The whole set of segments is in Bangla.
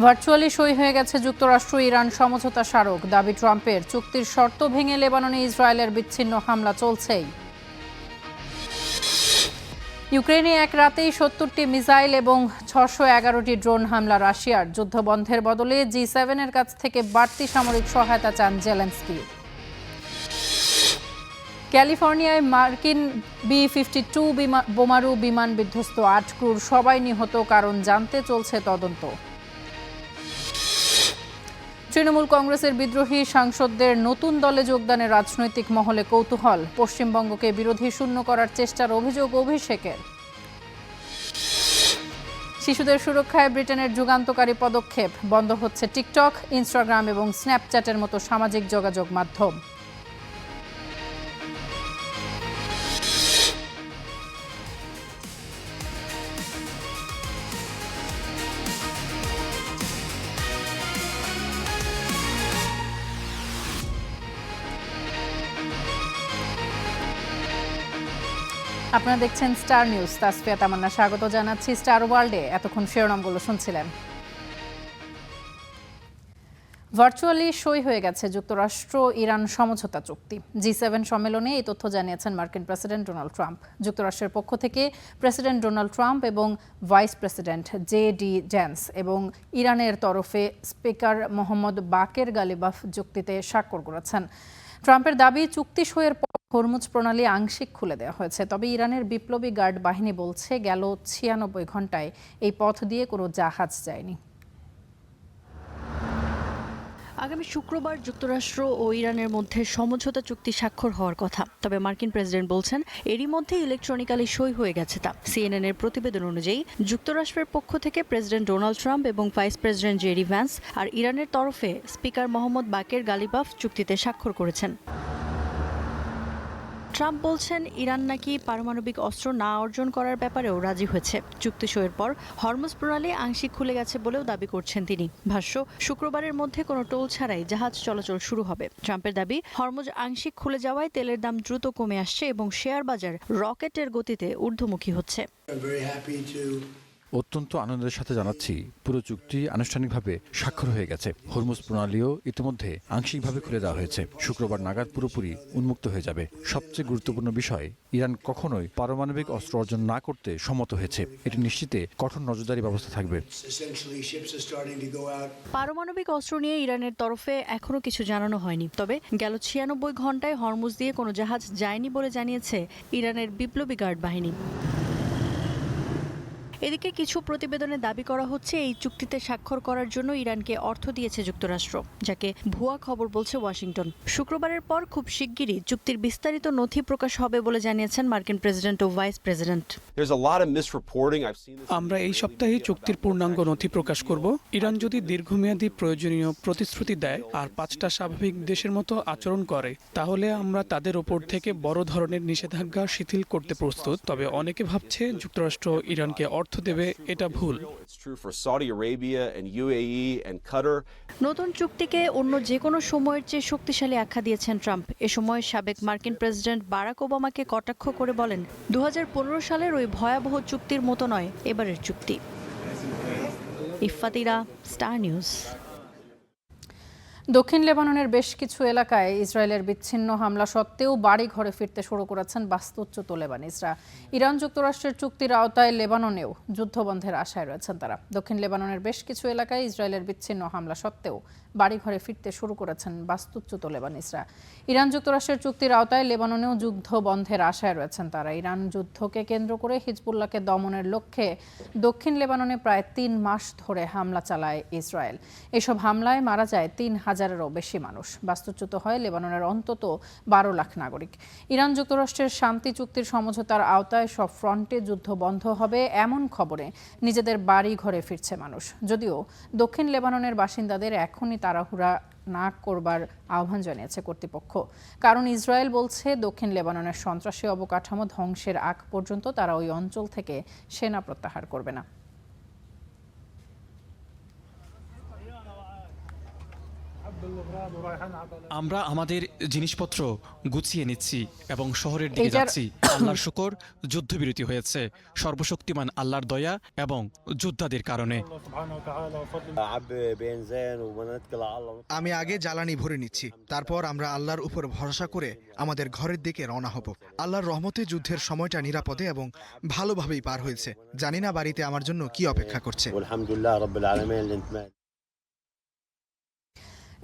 ভার্চুয়ালি সই হয়ে গেছে যুক্তরাষ্ট্র ইরান সমঝোতা স্মারক। দাবি ট্রাম্পের, চুক্তির শর্ত ভেঙে লেবাননে ইসরায়েলের বিচ্ছিন্ন হামলা চলছেই। ইউক্রেনে এক রাতেই ৭০টি মিসাইল এবং ৬১১টি ড্রোন হামলা রাশিয়ার। যুদ্ধবন্ধের বদলে জি7-এর কাছ থেকে বাড়তি সামরিক সহায়তা চান জেলেনস্কি। ক্যালিফোর্নিয়ায় মার্কিন বি-52 বোমারু বিমান বিধ্বস্ত, ৮ ক্রুর সবাই নিহত, কারণ জানতে চলছে তদন্ত। তৃণমূল কংগ্রেসের বিদ্রোহী সাংসদদের নতুন দলে যোগদানের রাজনৈতিক মহলে কৌতূহল। পশ্চিমবঙ্গকে বিরোধী শূন্য করার চেষ্টার অভিযোগ অভিষেকের। শিশুদের সুরক্ষায় ব্রিটেনের যুগান্তকারী পদক্ষেপ। বন্ধ হচ্ছে টিকটক, ইনস্টাগ্রাম এবং স্ন্যাপচ্যাটের মতো সামাজিক যোগাযোগ মাধ্যম। আপনারা দেখছেন স্টার নিউজ। তাসফিয়া তামান্না স্বাগত জানাচ্ছি স্টার ওয়ার্ল্ডে। এতক্ষণ শিরোনামগুলো শুনছিলেন। ভার্চুয়ালি সই হয়ে গেছে যুক্তরাষ্ট্র ইরান সমঝোতা চুক্তি। জি7 সম্মেলনে এই তথ্য জানিয়েছেন মার্কিন প্রেসিডেন্ট ডোনাল্ড ট্রাম্প। যুক্তরাষ্ট্রের পক্ষ থেকে প্রেসিডেন্ট ডোনাল্ড ট্রাম্প এবং ভাইস প্রেসিডেন্ট জে.ডি. ভ্যান্স এবং ইরানের তরফে স্পিকার মোহাম্মদ বাকের গালিবাফ চুক্তিতে স্বাক্ষর করেছেন। ট্রাম্পের দাবি, চুক্তি সইয়ের পর হরমুজ প্রণালী আংশিক খুলে দেওয়া হয়েছে। তবে ইরানের বিপ্লবী গার্ড বাহিনী বলছে, গেল ৯৬ ঘন্টায় এই পথ দিয়ে কোনো জাহাজ যায়নি। আগামী শুক্রবার যুক্তরাষ্ট্র ও ইরানের মধ্যে সমঝোতা চুক্তি স্বাক্ষর হওয়ার কথা। তবে মার্কিন প্রেসিডেন্ট বলছেন, এরই মধ্যে ইলেকট্রনিক্যালি সই হয়ে গেছে তা। সিএনএন এর প্রতিবেদন অনুযায়ী যুক্তরাষ্ট্রের পক্ষ থেকে প্রেসিডেন্ট ডোনাল্ড ট্রাম্প এবং ভাইস প্রেসিডেন্ট জে.ডি. ভ্যান্স আর ইরানের তরফে স্পিকার মোহাম্মদ বাকের গালিবাফ চুক্তিতে স্বাক্ষর করেছেন। ট্রাম্প বলছেন, ইরান নাকি পারমাণবিক অস্ত্র না অর্জন করার ব্যাপারেও রাজি হয়েছে। চুক্তি সইয়ের পর হরমুজ প্রণালী আংশিক খুলে গেছে বলেও দাবি করছেন তিনি। ভাষ্য, শুক্রবারের মধ্যে কোনো টোল ছাড়াই জাহাজ চলাচল শুরু হবে। ট্রাম্পের দাবি, হরমুজ আংশিক খুলে যাওয়ায় তেলের দাম দ্রুত কমে আসছে এবং শেয়ার বাজার রকেটের গতিতে ঊর্ধ্বমুখী হচ্ছে। অত্যন্ত আনন্দের সাথে জানাচ্ছি, পুরো চুক্তি আনুষ্ঠানিকভাবে স্বাক্ষর হয়ে গেছে। হরমুজ প্রণালীও ইতিমধ্যে আংশিকভাবে খুলে দেওয়া হয়েছে। শুক্রবার নাগাদ পুরোপুরি উন্মুক্ত হয়ে যাবে। সবচেয়ে গুরুত্বপূর্ণ বিষয়, ইরান কখনোই পারমাণবিক অস্ত্র অর্জন না করতে সম্মত হয়েছে। এটি নিশ্চিতে কঠোর নজরদারি ব্যবস্থা থাকবে। পারমাণবিক অস্ত্র নিয়ে ইরানের তরফে এখনো কিছু জানানো হয়নি। তবে গেল ৯৬ ঘন্টায় হরমুজ দিয়ে কোনো জাহাজ যায়নি বলে জানিয়েছে ইরানের বিপ্লবী গার্ড বাহিনী। এদিকে কিছু প্রতিবেদনে দাবি করা হচ্ছে, এই চুক্তিতে স্বাক্ষর করার জন্য ইরানকে অর্থ দিয়েছে যুক্তরাষ্ট্র, যাকে ভুয়া খবর বলছে ওয়াশিংটন। শুক্রবারের পর খুব শিগগিরই চুক্তির বিস্তারিত নথি প্রকাশ হবে বলে জানিয়েছেন মার্কিন প্রেসিডেন্ট ও ভাইস প্রেসিডেন্ট। আমরা এই সপ্তাহে চুক্তির পূর্ণাঙ্গ নথি প্রকাশ করব। ইরান যদি দীর্ঘমেয়াদী প্রয়োজনীয় প্রতিশ্রুতি দেয় আর ৫টা স্বাভাবিক দেশের মতো আচরণ করে, তাহলে আমরা তাদের ওপর থেকে বড় ধরনের নিষেধাজ্ঞা শিথিল করতে প্রস্তুত। তবে অনেকে ভাবছে যুক্তরাষ্ট্র ইরানকে অর্থ দেবে, এটা ভুল। নতুন চুক্তিকে অন্য যে কোনো সময়ের চেয়ে শক্তিশালী আখ্যা দিয়েছেন ট্রাম্প। এ সময় সাবেক মার্কিন প্রেসিডেন্ট বারাক ওবামাকে কটাক্ষ করে বলেন, ২০১৫ সালের ওই ভয়াবহ চুক্তির মতো নয় এবারের চুক্তি। ইফফাতিরা, স্টার নিউজ। দক্ষিণ লেবাননের বেশ কিছু এলাকায় ইসরায়েলের বিচ্ছিন্ন হামলা সত্ত্বেও বাড়ি ঘরে ফিরতে শুরু করেছেন বাস্তুচ্যুত লেবানিজরা। ইরান যুক্তরাষ্ট্রের চুক্তির আওতায় লেবাননেও যুদ্ধবন্ধের আশায় রয়েছেন তারা। দক্ষিণ লেবাননের বেশ কিছু এলাকায় ইসরায়েলের বিচ্ছিন্ন হামলা সত্ত্বেও বাড়ি ঘরে ফিরতে শুরু করেছেন বাস্তুচ্যুত লেবানিজরা। ইরান যুক্তরাষ্ট্রের চুক্তির আওতায় লেবাননেও যুদ্ধ বন্ধের আশায় রয়েছেন তারা। ইরান যুদ্ধকে কেন্দ্র করে হিজবুল্লাহকে দমনের লক্ষ্যে দক্ষিণ লেবাননে প্রায় ৩ মাস ধরে হামলা চালায় ইসরায়েল। এসব হামলায় মারা যায় ৩,০০০-এরও বেশি মানুষ। বাস্তুচ্যুত হয় লেবাননের অন্তত ১২ লাখ নাগরিক। ইরান যুক্তরাষ্ট্রের শান্তি চুক্তির সমঝোতার আওতায় সব ফ্রন্টে যুদ্ধ বন্ধ হবে, এমন খবরে নিজেদের বাড়ি ঘরে ফিরছে মানুষ। যদিও দক্ষিণ লেবাননের বাসিন্দাদের এখনই তাড়াহুড়া না করবার আহ্বান জানিয়েছে কর্তৃপক্ষ। কারণ ইসরায়েল বলছে, দক্ষিণ লেবাননের সন্ত্রাসী অবকাঠামো ধ্বংসের আগ পর্যন্ত তারা ওই অঞ্চল থেকে সেনা প্রত্যাহার করবে না। আমরা আমাদের জিনিসপত্র গুছিয়ে নিচ্ছি এবং শহরের দিকে এইটার- যাচ্ছি। আল্লাহর শুকর, যুদ্ধবিরতি হয়েছে সর্বশক্তিমান আল্লাহর দয়া এবং যোদ্ধাদের কারণে। আমি আগে জ্বালানি ভরে নিচ্ছি, তারপর আমরা আল্লাহর উপর ভরসা করে আমাদের ঘরের দিকে রওনা হব। আল্লাহর রহমতে যুদ্ধের সময়টা নিরাপদে এবং ভালোভাবেই পার হয়েছে। জানি না বাড়িতে আমার জন্য কি অপেক্ষা করছে।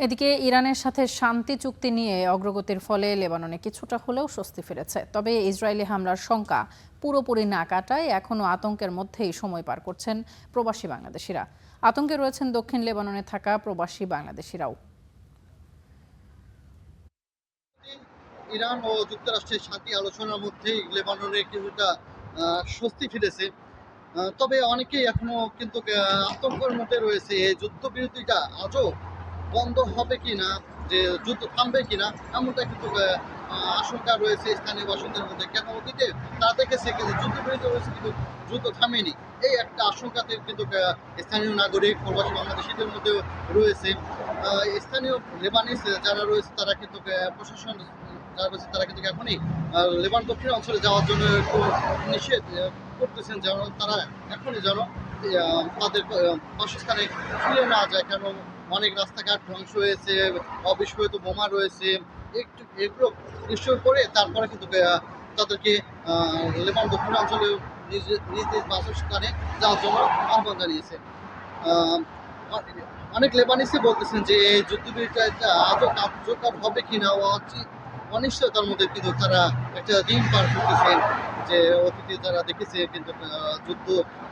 এদিকে ইরানের সাথে শান্তি চুক্তি নিয়ে অগ্রগতির ফলে লেবাননে কিছুটা হলেও স্বস্তি ফিরেছে। তবে ইসরায়েলি হামলার শঙ্কা পুরোপুরি না কাটায় এখনও আতঙ্কের মধ্যেই সময় পার করছেন প্রবাসী বাংলাদেশিরা। আতঙ্কে রয়েছেন দক্ষিণ লেবাননে থাকা প্রবাসী বাংলাদেশিরাও। ইরান ও যুক্তরাষ্ট্রের শান্তি আলোচনার মধ্যেই লেবাননে কিছুটা স্বস্তি ফিরেছে। তবে অনেকেই এখনো কিন্তু আতঙ্কের মধ্যে রয়েছে। এই যুদ্ধবিরতিটা আজও বন্ধ হবে কিনা, যে যুদ্ধ থামবে কিনা, এমনটা কিন্তু আশঙ্কা রয়েছে স্থানীয় বাসিন্দাদের মধ্যে। কেন অতীতে তারা দেখেছে কিন্তু যুদ্ধবিরতি রয়েছে কিন্তু যুদ্ধ থামেনি। এই একটা আশঙ্কাতে কিন্তু স্থানীয় নাগরিক প্রবাসী বাংলাদেশিদের মধ্যেও রয়েছে। স্থানীয় লেবানিজ যারা রয়েছে তারা কিন্তু প্রশাসন যারা রয়েছে তারা কিন্তু এখনই লেবান দক্ষিণ অঞ্চলে যাওয়ার জন্য একটু নিষেধ করতেছেন, যেন তারা এখনই যেন তাদের বাসস্থানে ফিরে না যায়। কেন অনেক রাস্তাঘাট ধ্বংস হয়েছে, অবিস্ফোরিত বোমা রয়েছে। একটু এগুলো নিশ্চয় করে তারপরে কিন্তু তাদেরকে লেবান দক্ষিণ অঞ্চলে নিজ নিজ বাসস্থানে যাওয়ার জন্য আহ্বান জানিয়েছে। অনেক লেবানিসই বলতেছেন যে এই যুদ্ধবিরতিটা আদৌ কার্যকর হবে কিনা অনিশ্চয়তার মধ্যে কিন্তু তারা একটা দিন পার করতেছেন। যে অতীতে যারা দেখেছে কিন্তু যুদ্ধ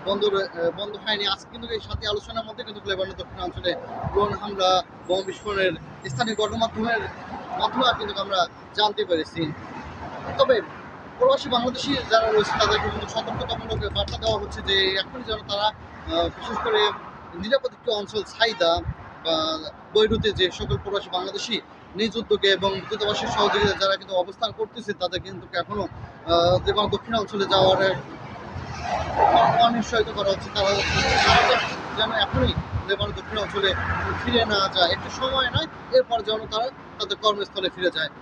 বন্ধ হয়নি। আজ কিন্তু এই শান্তি আলোচনার মধ্যে কিন্তু লেবাননের দক্ষিণাঞ্চলে ড্রোন হামলা, বোমা বিস্ফোরণের স্থানীয় গণমাধ্যমের মাধ্যমে কিন্তু আমরা জানতে পেরেছি। তবে প্রবাসী বাংলাদেশি যারা রয়েছে তাদেরকে কিন্তু সতর্কতামূলক বার্তা দেওয়া হচ্ছে যে এখনই যেন তারা বিশেষ করে নিরাপদ একটি অঞ্চল ছাইদা বা বৈরুতে যে সকল প্রবাসী বাংলাদেশি নিজ উদ্যোগে এবং দূতাবাসের সহযোগিতা যারা কিন্তু অবস্থান করতেছে তাদের কিন্তু এখনো দক্ষিণ অঞ্চলে যাওয়ার অনিশ্চয়তা করা হচ্ছে। তারা যেন এখনই লেবানন দক্ষিণ অঞ্চলে ফিরে না যায়, একটু সময় নয়, এরপর যেন তারা তাদের কর্মস্থলে ফিরে যায়।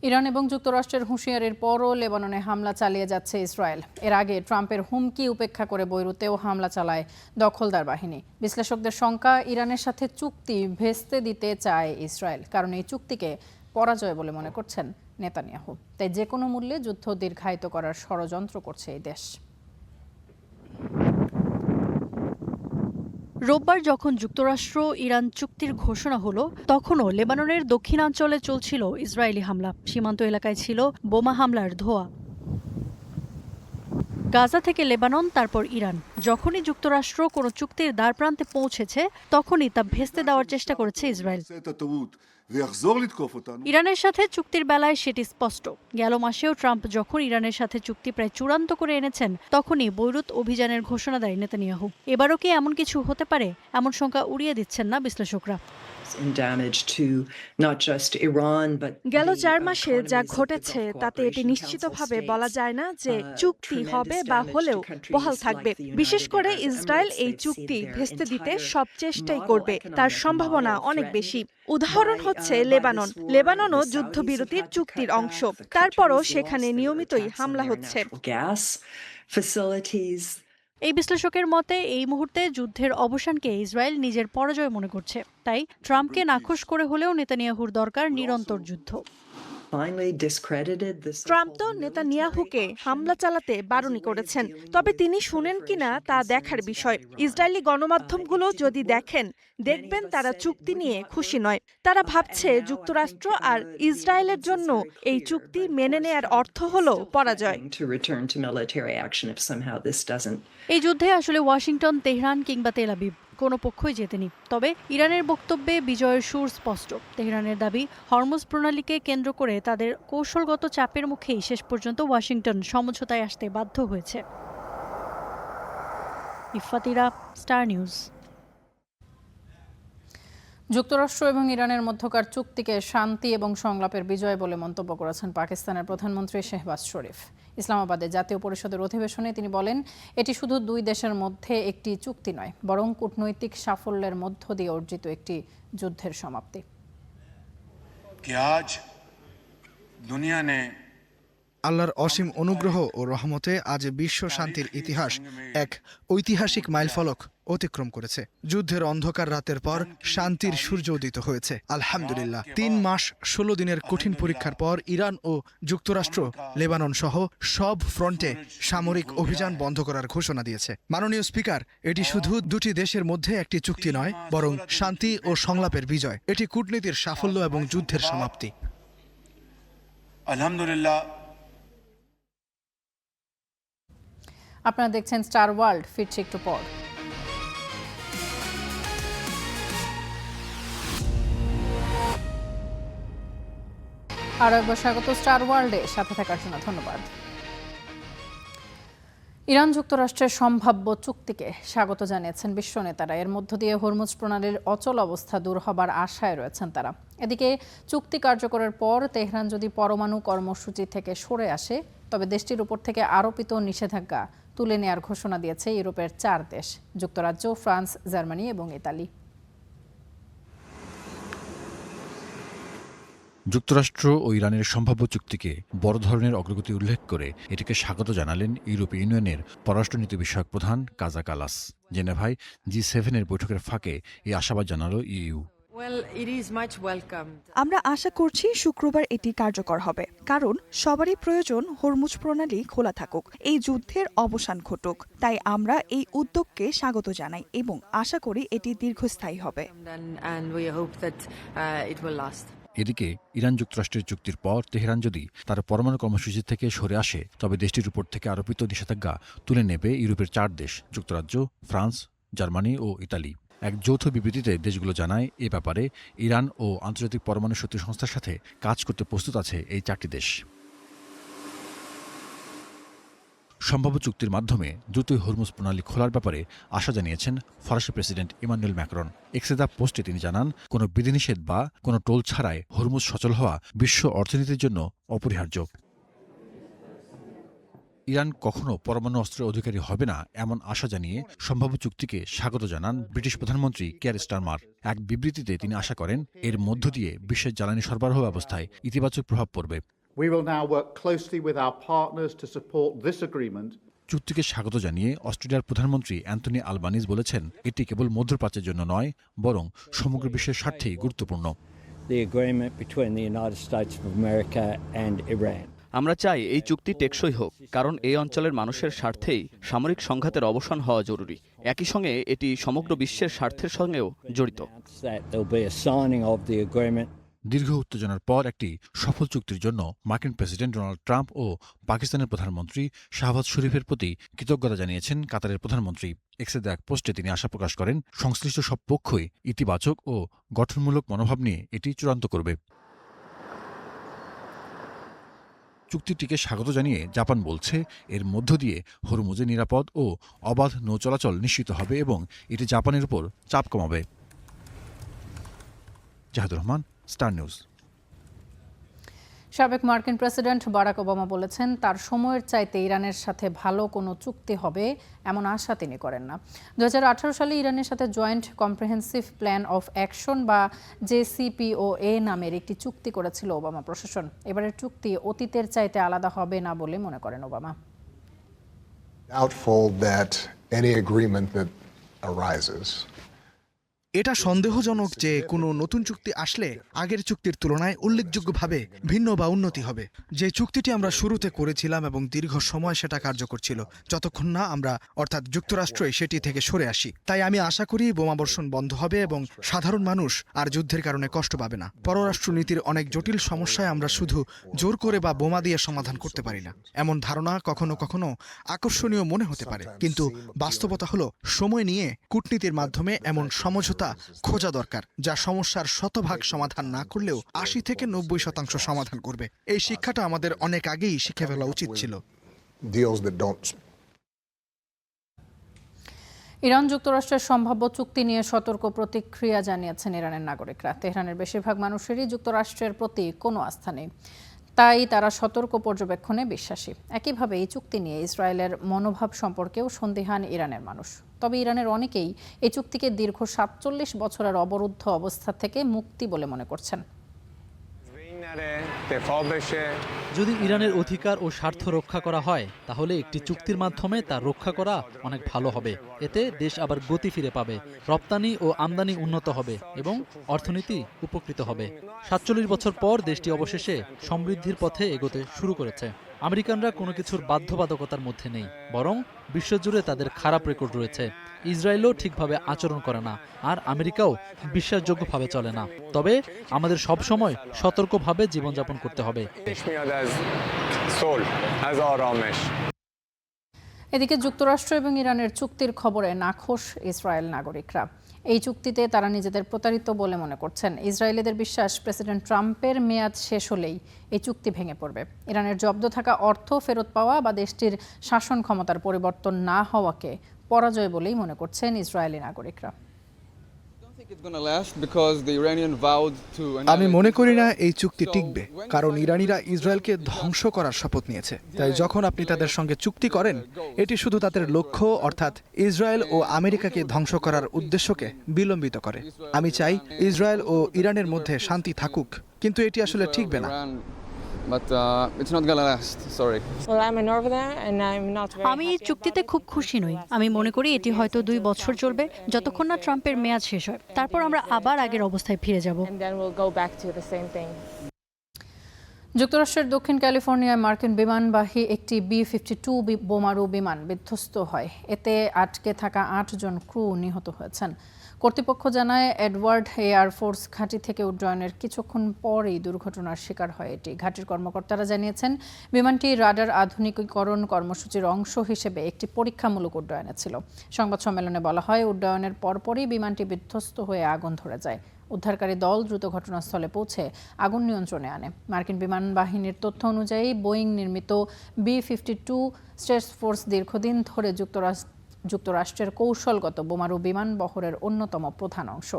ইরান এবং যুক্তরাষ্ট্রের হুঁশিয়ারির পরও লেবাননে হামলা চালিয়ে যাচ্ছে ইসরায়েল। এর আগে ট্রাম্পের হুমকি উপেক্ষা করে বৈরুতেও হামলা চালায় দখলদার বাহিনী। বিশ্লেষকদের শঙ্কা, ইরানের সাথে চুক্তি ভেস্তে দিতে চায় ইসরায়েল, কারণ এই চুক্তিকে পরাজয় বলে মনে করছেন নেতানিয়াহু। তাই যে কোনো মূল্যে যুদ্ধ দীর্ঘায়িত করার ষড়যন্ত্র করছে এই দেশ। রোববার যখন যুক্তরাষ্ট্র ইরান চুক্তির ঘোষণা হলো, তখনও লেবাননের দক্ষিণাঞ্চলে চলছিল ইসরায়েলি হামলা। সীমান্ত এলাকায় ছিল বোমা হামলার ধোঁয়া। গাজা থেকে লেবানন, তারপর ইরান। যখনই যুক্তরাষ্ট্র কোনো চুক্তির দ্বারপ্রান্তে পৌঁছেছে, তখনই তা ভেস্তে দেওয়ার চেষ্টা করেছে ইসরায়েল। ইরানের সাথে চুক্তির বেলায় সেটি স্পষ্ট। গেল মাসেও ট্রাম্প যখন ইরানের সাথে চুক্তি প্রায় চূড়ান্ত করে এনেছেন, তখনই বৈরুত অভিযানের ঘোষণা দেয় নেতানিয়াহু। এবারও কি এমন কিছু হতে পারে, এমন শঙ্কা উড়িয়ে দিচ্ছেন না বিশ্লেষকরা। গেল 4 মাসে যা ঘটেছে তাতে এটি নিশ্চিতভাবে বলা যায় না যে চুক্তি হবে বা হলেও বহাল থাকবে। বিশেষ করে ইসরায়েল এই চুক্তি ভেস্তে দিতে সব চেষ্টাই করবে, তার সম্ভাবনা অনেক বেশি। উদাহরণ হচ্ছে লেবানন। লেবাননও যুদ্ধবিরতির চুক্তির অংশ, তারপরও সেখানে নিয়মিতই হামলা হচ্ছে। এই বিশ্লেষকের মতে এই মুহূর্তে যুদ্ধের অবসানকে ইসরায়েল নিজের পরাজয় মনে করছে। তাই ট্রাম্পকে নাখোশ করে হলেও নেতানিয়াহুর দরকার নিরন্তর যুদ্ধ। ট্রাম্প তো নেতানিয়াহুকে হামলা চালাতে বারণই করেছেন, তবে তিনি শুনেন কিনা তা দেখার বিষয়। ইসরায়েলি গণমাধ্যমগুলো যদি দেখবেন তারা চুক্তি নিয়ে খুশি নয়। তারা ভাবছে যুক্তরাষ্ট্র আর ইসরায়েলের জন্য এই চুক্তি মেনে নেয়ার অর্থ হলো পরাজয়। এই যুদ্ধে আসলে ওয়াশিংটন, তেহরান কিংবা তেল আবিব কোনো পক্ষই জেতেনি। তবে ইরানের বক্তব্যে বিজয়ের সুর স্পষ্ট। তেহরানের দাবি, হরমুজ প্রণালীকে কেন্দ্র করে তাদের কৌশলগত চাপের মুখেই শেষ পর্যন্ত ওয়াশিংটন সমঝোতায় আসতে বাধ্য হয়েছে। ইফাতিরা, স্টার নিউজ। যুক্তরাষ্ট্র এবং ইরানের মধ্যকার চুক্তিকে শান্তি এবং সংলাপের বিজয় বলে মন্তব্য করেছেন পাকিস্তানের প্রধানমন্ত্রী শেহবাজ শরীফ। ইসলামাবাদে জাতীয় পরিষদের অধিবেশনে তিনি বলেন, এটি শুধু দুই দেশের মধ্যে একটি চুক্তি নয়, বরং কূটনৈতিক সাফল্যের মধ্য দিয়ে অর্জিত একটি যুদ্ধের সমাপ্তি। আল্লাহর অসীম অনুগ্রহ ও রহমতে আজ বিশ্ব শান্তির ইতিহাস এক ঐতিহাসিক মাইলফলক অতিক্রম করেছে। যুদ্ধের অন্ধকার রাতের পর শান্তির সূর্য উদিত হয়েছে, আলহামদুলিল্লাহ। ৩ মাস ১৬ দিনের কঠিন পরীক্ষার পর ইরান ও যুক্তরাষ্ট্র লেবানন সহ সব ফ্রন্টে সামরিক অভিযান বন্ধ করার ঘোষণা দিয়েছে। মাননীয় স্পিকার, এটি শুধু দুটি দেশের মধ্যে একটি চুক্তি নয়, বরং শান্তি ও সংলাপের বিজয়। এটি কূটনীতির সাফল্য এবং যুদ্ধের সমাপ্তি। আলহামদুলিল্লাহ। আপনারা দেখছেন স্টার ওয়ার্ল্ড, ফিরছে একটু পর। আরও একবার স্বাগত স্টার ওয়ার্ল্ডে, সাথে থাকার জন্য ধন্যবাদ। ইরান যুক্তরাষ্ট্রের সম্ভাব্য চুক্তিকে স্বাগত জানিয়েছেন বিশ্ব নেতারা। এর মধ্য দিয়ে হরমুজ প্রণালীর অচল অবস্থা দূর হবার আশায় রয়েছেন তারা। এদিকে চুক্তি কার্যকরের পর তেহরান যদি পরমাণু কর্মসূচি থেকে সরে আসে, তবে দেশটির উপর থেকে আরোপিত নিষেধাজ্ঞা তুলে নেয়ার ঘোষণা দিয়েছে ইউরোপের 4 দেশ: যুক্তরাজ্য, ফ্রান্স, জার্মানি এবং ইতালি। যুক্তরাষ্ট্র ও ইরানের সম্ভাব্য চুক্তিকে বড় ধরনের অগ্রগতি উল্লেখ করে এটিকে স্বাগত জানালেন ইউরোপীয় ইউনিয়নের পররাষ্ট্রনীতি বিষয়ক প্রধান কাজা কালাস। জেনেভায় G7 বৈঠকের ফাঁকে এই আশাবাদ জানালো ইইউ। আমরা আশা করছি শুক্রবার এটি কার্যকর হবে, কারণ সবারই প্রয়োজন হরমুজ প্রণালী খোলা থাকুক, এই যুদ্ধের অবসান ঘটুক। তাই আমরা এই উদ্যোগকে স্বাগত জানাই এবং আশা করি এটি দীর্ঘস্থায়ী হবে। এদিকে ইরান যুক্তরাষ্ট্রের চুক্তির পর তেহরান যদি তার পরমাণু কর্মসূচি থেকে সরে আসে, তবে দেশটির উপর থেকে আরোপিত নিষেধাজ্ঞা তুলে নেবে ইউরোপের 4 দেশ: যুক্তরাজ্য, ফ্রান্স, জার্মানি ও ইতালি। এক যৌথ বিবৃতিতে দেশগুলো জানায়, এ ব্যাপারে ইরান ও আন্তর্জাতিক পরমাণু শক্তি সংস্থার সাথে কাজ করতে প্রস্তুত আছে এই 4টি দেশ। সম্ভাব্য চুক্তির মাধ্যমে দ্রুতই হরমুজ প্রণালী খোলার ব্যাপারে আশা জানিয়েছেন ফরাসি প্রেসিডেন্ট ইমানুয়েল ম্যাক্রন। এক্সে পোস্টে তিনি জানান, কোনো বিধিনিষেধ বা কোনো টোল ছাড়াই হরমুজ সচল হওয়া বিশ্ব অর্থনীতির জন্য অপরিহার্য। ইরান কখনো পরমাণু অস্ত্রের অধিকারী হবে না এমন আশা জানিয়ে সম্ভাব্য চুক্তিকে স্বাগত জানান ব্রিটিশ প্রধানমন্ত্রী কিয়ার স্টারমার। এক বিবৃতিতে তিনি আশা করেন, এর মধ্য দিয়ে বিশ্বের জ্বালানি সরবরাহ ব্যবস্থায় ইতিবাচক প্রভাব পড়বে। We will now work closely with our partners to support this agreement. চুক্তিকে স্বাগত জানিয়ে অস্ট্রেলিয়ার প্রধানমন্ত্রী অ্যান্থনি আলবানিজ বলেছেন, এটি কেবল মধ্যপ্রাচ্যের জন্য নয়, বরং সমগ্র বিশ্বের স্বার্থেই গুরুত্বপূর্ণ। আমরা চাই এই চুক্তি টেকসই হোক, কারণ এই অঞ্চলের মানুষের স্বার্থেই সামরিক সংঘাতের অবসান হওয়া জরুরি। একই সঙ্গে এটি সমগ্র বিশ্বের স্বার্থের সঙ্গেও জড়িত। দীর্ঘ উত্তেজনার পর একটি সফল চুক্তির জন্য মার্কিন প্রেসিডেন্ট ডোনাল্ড ট্রাম্প ও পাকিস্তানের প্রধানমন্ত্রী শাহবাজ শরীফের প্রতি কৃতজ্ঞতা জানিয়েছেন কাতারের প্রধানমন্ত্রী। এক্সে এক পোস্টে তিনি আশা প্রকাশ করেন, সংশ্লিষ্ট সব পক্ষই ইতিবাচক ও গঠনমূলক মনোভাব নিয়ে এটি চূড়ান্ত করবে। চুক্তিটিকে স্বাগত জানিয়ে জাপান বলছে, এর মধ্য দিয়ে হরমুজে নিরাপদ ও অবাধ নৌ চলাচল নিশ্চিত হবে এবং এটি জাপানের উপর চাপ কমাবে। জাহাদুর রহমান, স্টার নিউজ। সাবেক মার্কিন প্রেসিডেন্ট বারাক ওবামা বলেছেন, তার সময়ের চাইতে ইরানের সাথে ভালো কোনো চুক্তি হবে এমন আশা তিনি করেন না। 2018 সালে ইরানের সাথে joint comprehensive plan of action বা JCPOA নামের একটি চুক্তি করেছিল ওবামা প্রশাসন। এবারের চুক্তি অতীতের চাইতে আলাদা হবে না বলে মনে করেন Obama. Doubtful that any agreement that arises এটা সন্দেহজনক যে কোনো নতুন চুক্তি আসলে আগের চুক্তির তুলনায় উল্লেখযোগ্যভাবে ভিন্ন বা উন্নতি হবে। যে চুক্তিটি আমরা শুরুতে করেছিলাম এবং দীর্ঘ সময় সেটা কার্যকর ছিল, যতক্ষণ না আমরা অর্থাৎ যুক্তরাষ্ট্রই সেটি থেকে সরে আসি। তাই আমি আশা করি বোমাবর্ষণ বন্ধ হবে এবং সাধারণ মানুষ আর যুদ্ধের কারণে কষ্ট পাবে না। পররাষ্ট্রনীতির অনেক জটিল সমস্যায় আমরা শুধু জোর করে বা বোমা দিয়ে সমাধান করতে পারি না। এমন ধারণা কখনো কখনো আকর্ষণীয় মনে হতে পারে, কিন্তু বাস্তবতা হলো সময় নিয়ে কূটনীতির মাধ্যমে এমন সমঝোতা খোঁজা দরকার, যা সমস্যার 100% সমাধান না করলেও 80 থেকে 90% সমাধান করবে। এই শিক্ষাটা আমাদের অনেক আগেই শিখে ফেলা উচিত ছিল। ইরান যুক্তরাষ্ট্রের সম্ভাব্য চুক্তি নিয়ে সতর্ক প্রতিক্রিয়া জানিয়েছেন ইরানের নাগরিকরা। তেহরানের বেশিরভাগ মানুষেরই যুক্তরাষ্ট্রের প্রতি কোনো আস্থা নেই। তাই তারা সতর্ক পর্যবেক্ষণে বিশ্বাসী। একইভাবে এই চুক্তি নিয়ে ইসরায়েলের মনোভাব সম্পর্কেও সন্দিহান ইরানের মানুষ। তবে ইরানের অনেকেই এই চুক্তিকে দীর্ঘ ৪৭ বছরের অবরুদ্ধ অবস্থা থেকে মুক্তি বলে মনে করছেন। যদি ইরানের অধিকার ও স্বার্থ রক্ষা করা হয় তাহলে একটি চুক্তির মাধ্যমে তা রক্ষা করা অনেক ভালো হবে। এতে দেশ আবার গতি ফিরে পাবে, রপ্তানি ও আমদানি উন্নত হবে এবং অর্থনীতি উপকৃত হবে। ৪৭ বছর পর দেশটি অবশেষে সমৃদ্ধির পথে এগোতে শুরু করেছে। আমেরিকানরা কোনো কিছুর বাধ্যবাধকতার মধ্যে নেই, বরং বিশ্বজুড়ে তাদের খারাপ রেকর্ড রয়েছে। ইসরায়েলও ঠিকভাবে আচরণ করে না, আর আমেরিকাও বিশ্বাসযোগ্যভাবে চলে না। তবে আমাদের সবসময় সতর্কভাবে জীবনযাপন করতে হবে। এদিকে যুক্তরাষ্ট্র এবং ইরানের চুক্তির খবরে নাখোশ ইসরায়েল নাগরিকরা। এই চুক্তিতে তারা নিজেদের প্রতারিত বলে মনে করছেন। ইসরায়েলিদের বিশ্বাস, প্রেসিডেন্ট ট্রাম্পের মেয়াদ শেষ হলেই এই চুক্তি ভেঙে পড়বে। ইরানের জব্দ থাকা অর্থ ফেরত পাওয়া বা দেশটির শাসন ক্ষমতার পরিবর্তন না হওয়াকে পরাজয় বলেই মনে করছেন ইসরায়েলি নাগরিকরা। আমি মনে করি না এই চুক্তি টিকবে, কারণ ইরানিরা ইসরায়েলকে ধ্বংস করার শপথ নিয়েছে। তাই যখন আপনি তাদের সঙ্গে চুক্তি করেন, এটি শুধু তাদের লক্ষ্য অর্থাৎ ইসরায়েল ও আমেরিকাকে ধ্বংস করার উদ্দেশ্যকে বিলম্বিত করে। আমি চাই ইসরায়েল ও ইরানের মধ্যে শান্তি থাকুক, কিন্তু এটি আসলে টিকবে না। আমি এই চুক্তিতে খুব খুশি নই। আমি মনে করি এটি হয়তো 2 বছর চলবে, যতক্ষণ না ট্রাম্পের মেয়াদ শেষ হয়। তারপর আমরা আবার আগের অবস্থায় ফিরে যাব। যুক্তরাষ্ট্রের দক্ষিণ ক্যালিফোর্নিয়ায় মার্কিন বিমানবাহী একটি B-52 বোমারু বিমান বিধ্বস্ত হয়। এতে আটকে থাকা 8 জন ক্রু নিহত হয়েছেন। কর্তৃপক্ষ জানায় এডওয়ার্ড এয়ারফোর্স ঘাঁটি থেকে উড্ডয়নের কিছুক্ষণ পরই দুর্ঘটনার শিকার হয় এটি। ঘাঁটির কর্মকর্তারা জানিয়েছেন বিমানটি রাডার আধুনিকীকরণ কর্মসূচির অংশ হিসেবে একটি পরীক্ষামূলক উড্ডয়নে ছিল। সংবাদ সম্মেলনে বলা হয়, উড্ডয়নের পরপরই বিমানটি বিধ্বস্ত হয়ে আগুন ধরে যায়। উদ্ধারকারী দল দ্রুত ঘটনাস্থলে পৌঁছে আগুন নিয়ন্ত্রণে আনে। মার্কিন বিমান বাহিনীর তথ্য অনুযায়ী বোয়িং নির্মিত B-52 স্ট্রেস ফোর্স দীর্ঘদিন ধরে যুক্তরাষ্ট্রের কৌশলগত বোমারু বিমান বহরের অন্যতম প্রধান অংশ।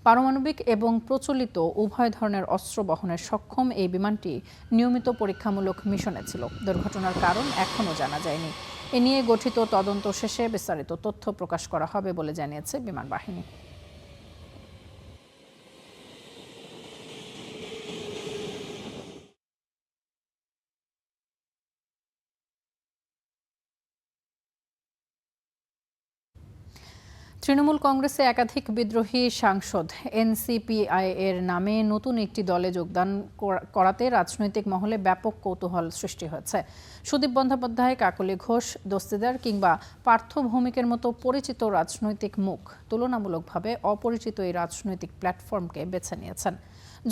পারমাণবিক এবং প্রচলিত উভয় ধরনের অস্ত্র বহনের সক্ষম এই বিমানটি নিয়মিত পরীক্ষামূলক মিশনে ছিল। দুর্ঘটনার কারণ এখনও জানা যায়নি। এ নিয়ে গঠিত তদন্ত শেষে বিস্তারিত তথ্য প্রকাশ করা হবে বলে জানিয়েছে বিমান বাহিনী। তৃণমূল কংগ্রেসে একাধিক বিদ্রোহী সাংসদ NCPI এর নামে নতুন একটি দলে যোগদান করাতে রাজনৈতিক মহলে ব্যাপক কৌতূহল সৃষ্টি হয়েছে। সুদীপ বন্দ্যোপাধ্যায়, কাকলি ঘোষ, দস্তিদার কিংবা পার্থ ভৌমিকের মতো পরিচিত রাজনৈতিক মুখ তুলনামূলকভাবে অপরিচিত এই রাজনৈতিক প্ল্যাটফর্মকে বেছে নিয়েছেন।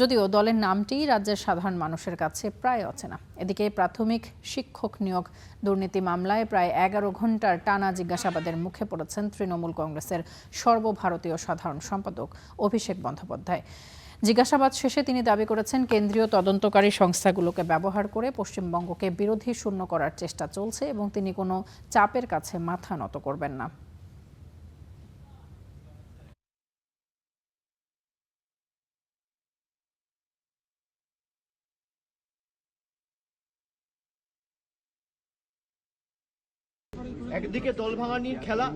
যদিও দলের নামটি রাজ্যের সাধারণ মানুষের কাছে প্রায় অচেনা। এদিকে প্রাথমিক শিক্ষক নিয়োগ দুর্নীতি মামলায় প্রায় 11 ঘন্টার টানা জিজ্ঞাসাবাদের মুখে পড়েছেন তৃণমূল কংগ্রেসের সর্বভারতীয় সাধারণ সম্পাদক অভিষেক বন্দ্যোপাধ্যায়। জিজ্ঞাসাবাদ শেষে তিনি দাবি করেছেন, কেন্দ্রীয় তদন্তকারী সংস্থাগুলোকে ব্যবহার করে পশ্চিমবঙ্গকে বিরোধী শূন্য করার চেষ্টা চলছে এবং তিনি কোনো চাপের কাছে মাথা নত করবেন না। একদিকে দল ভাঙানির খেলা,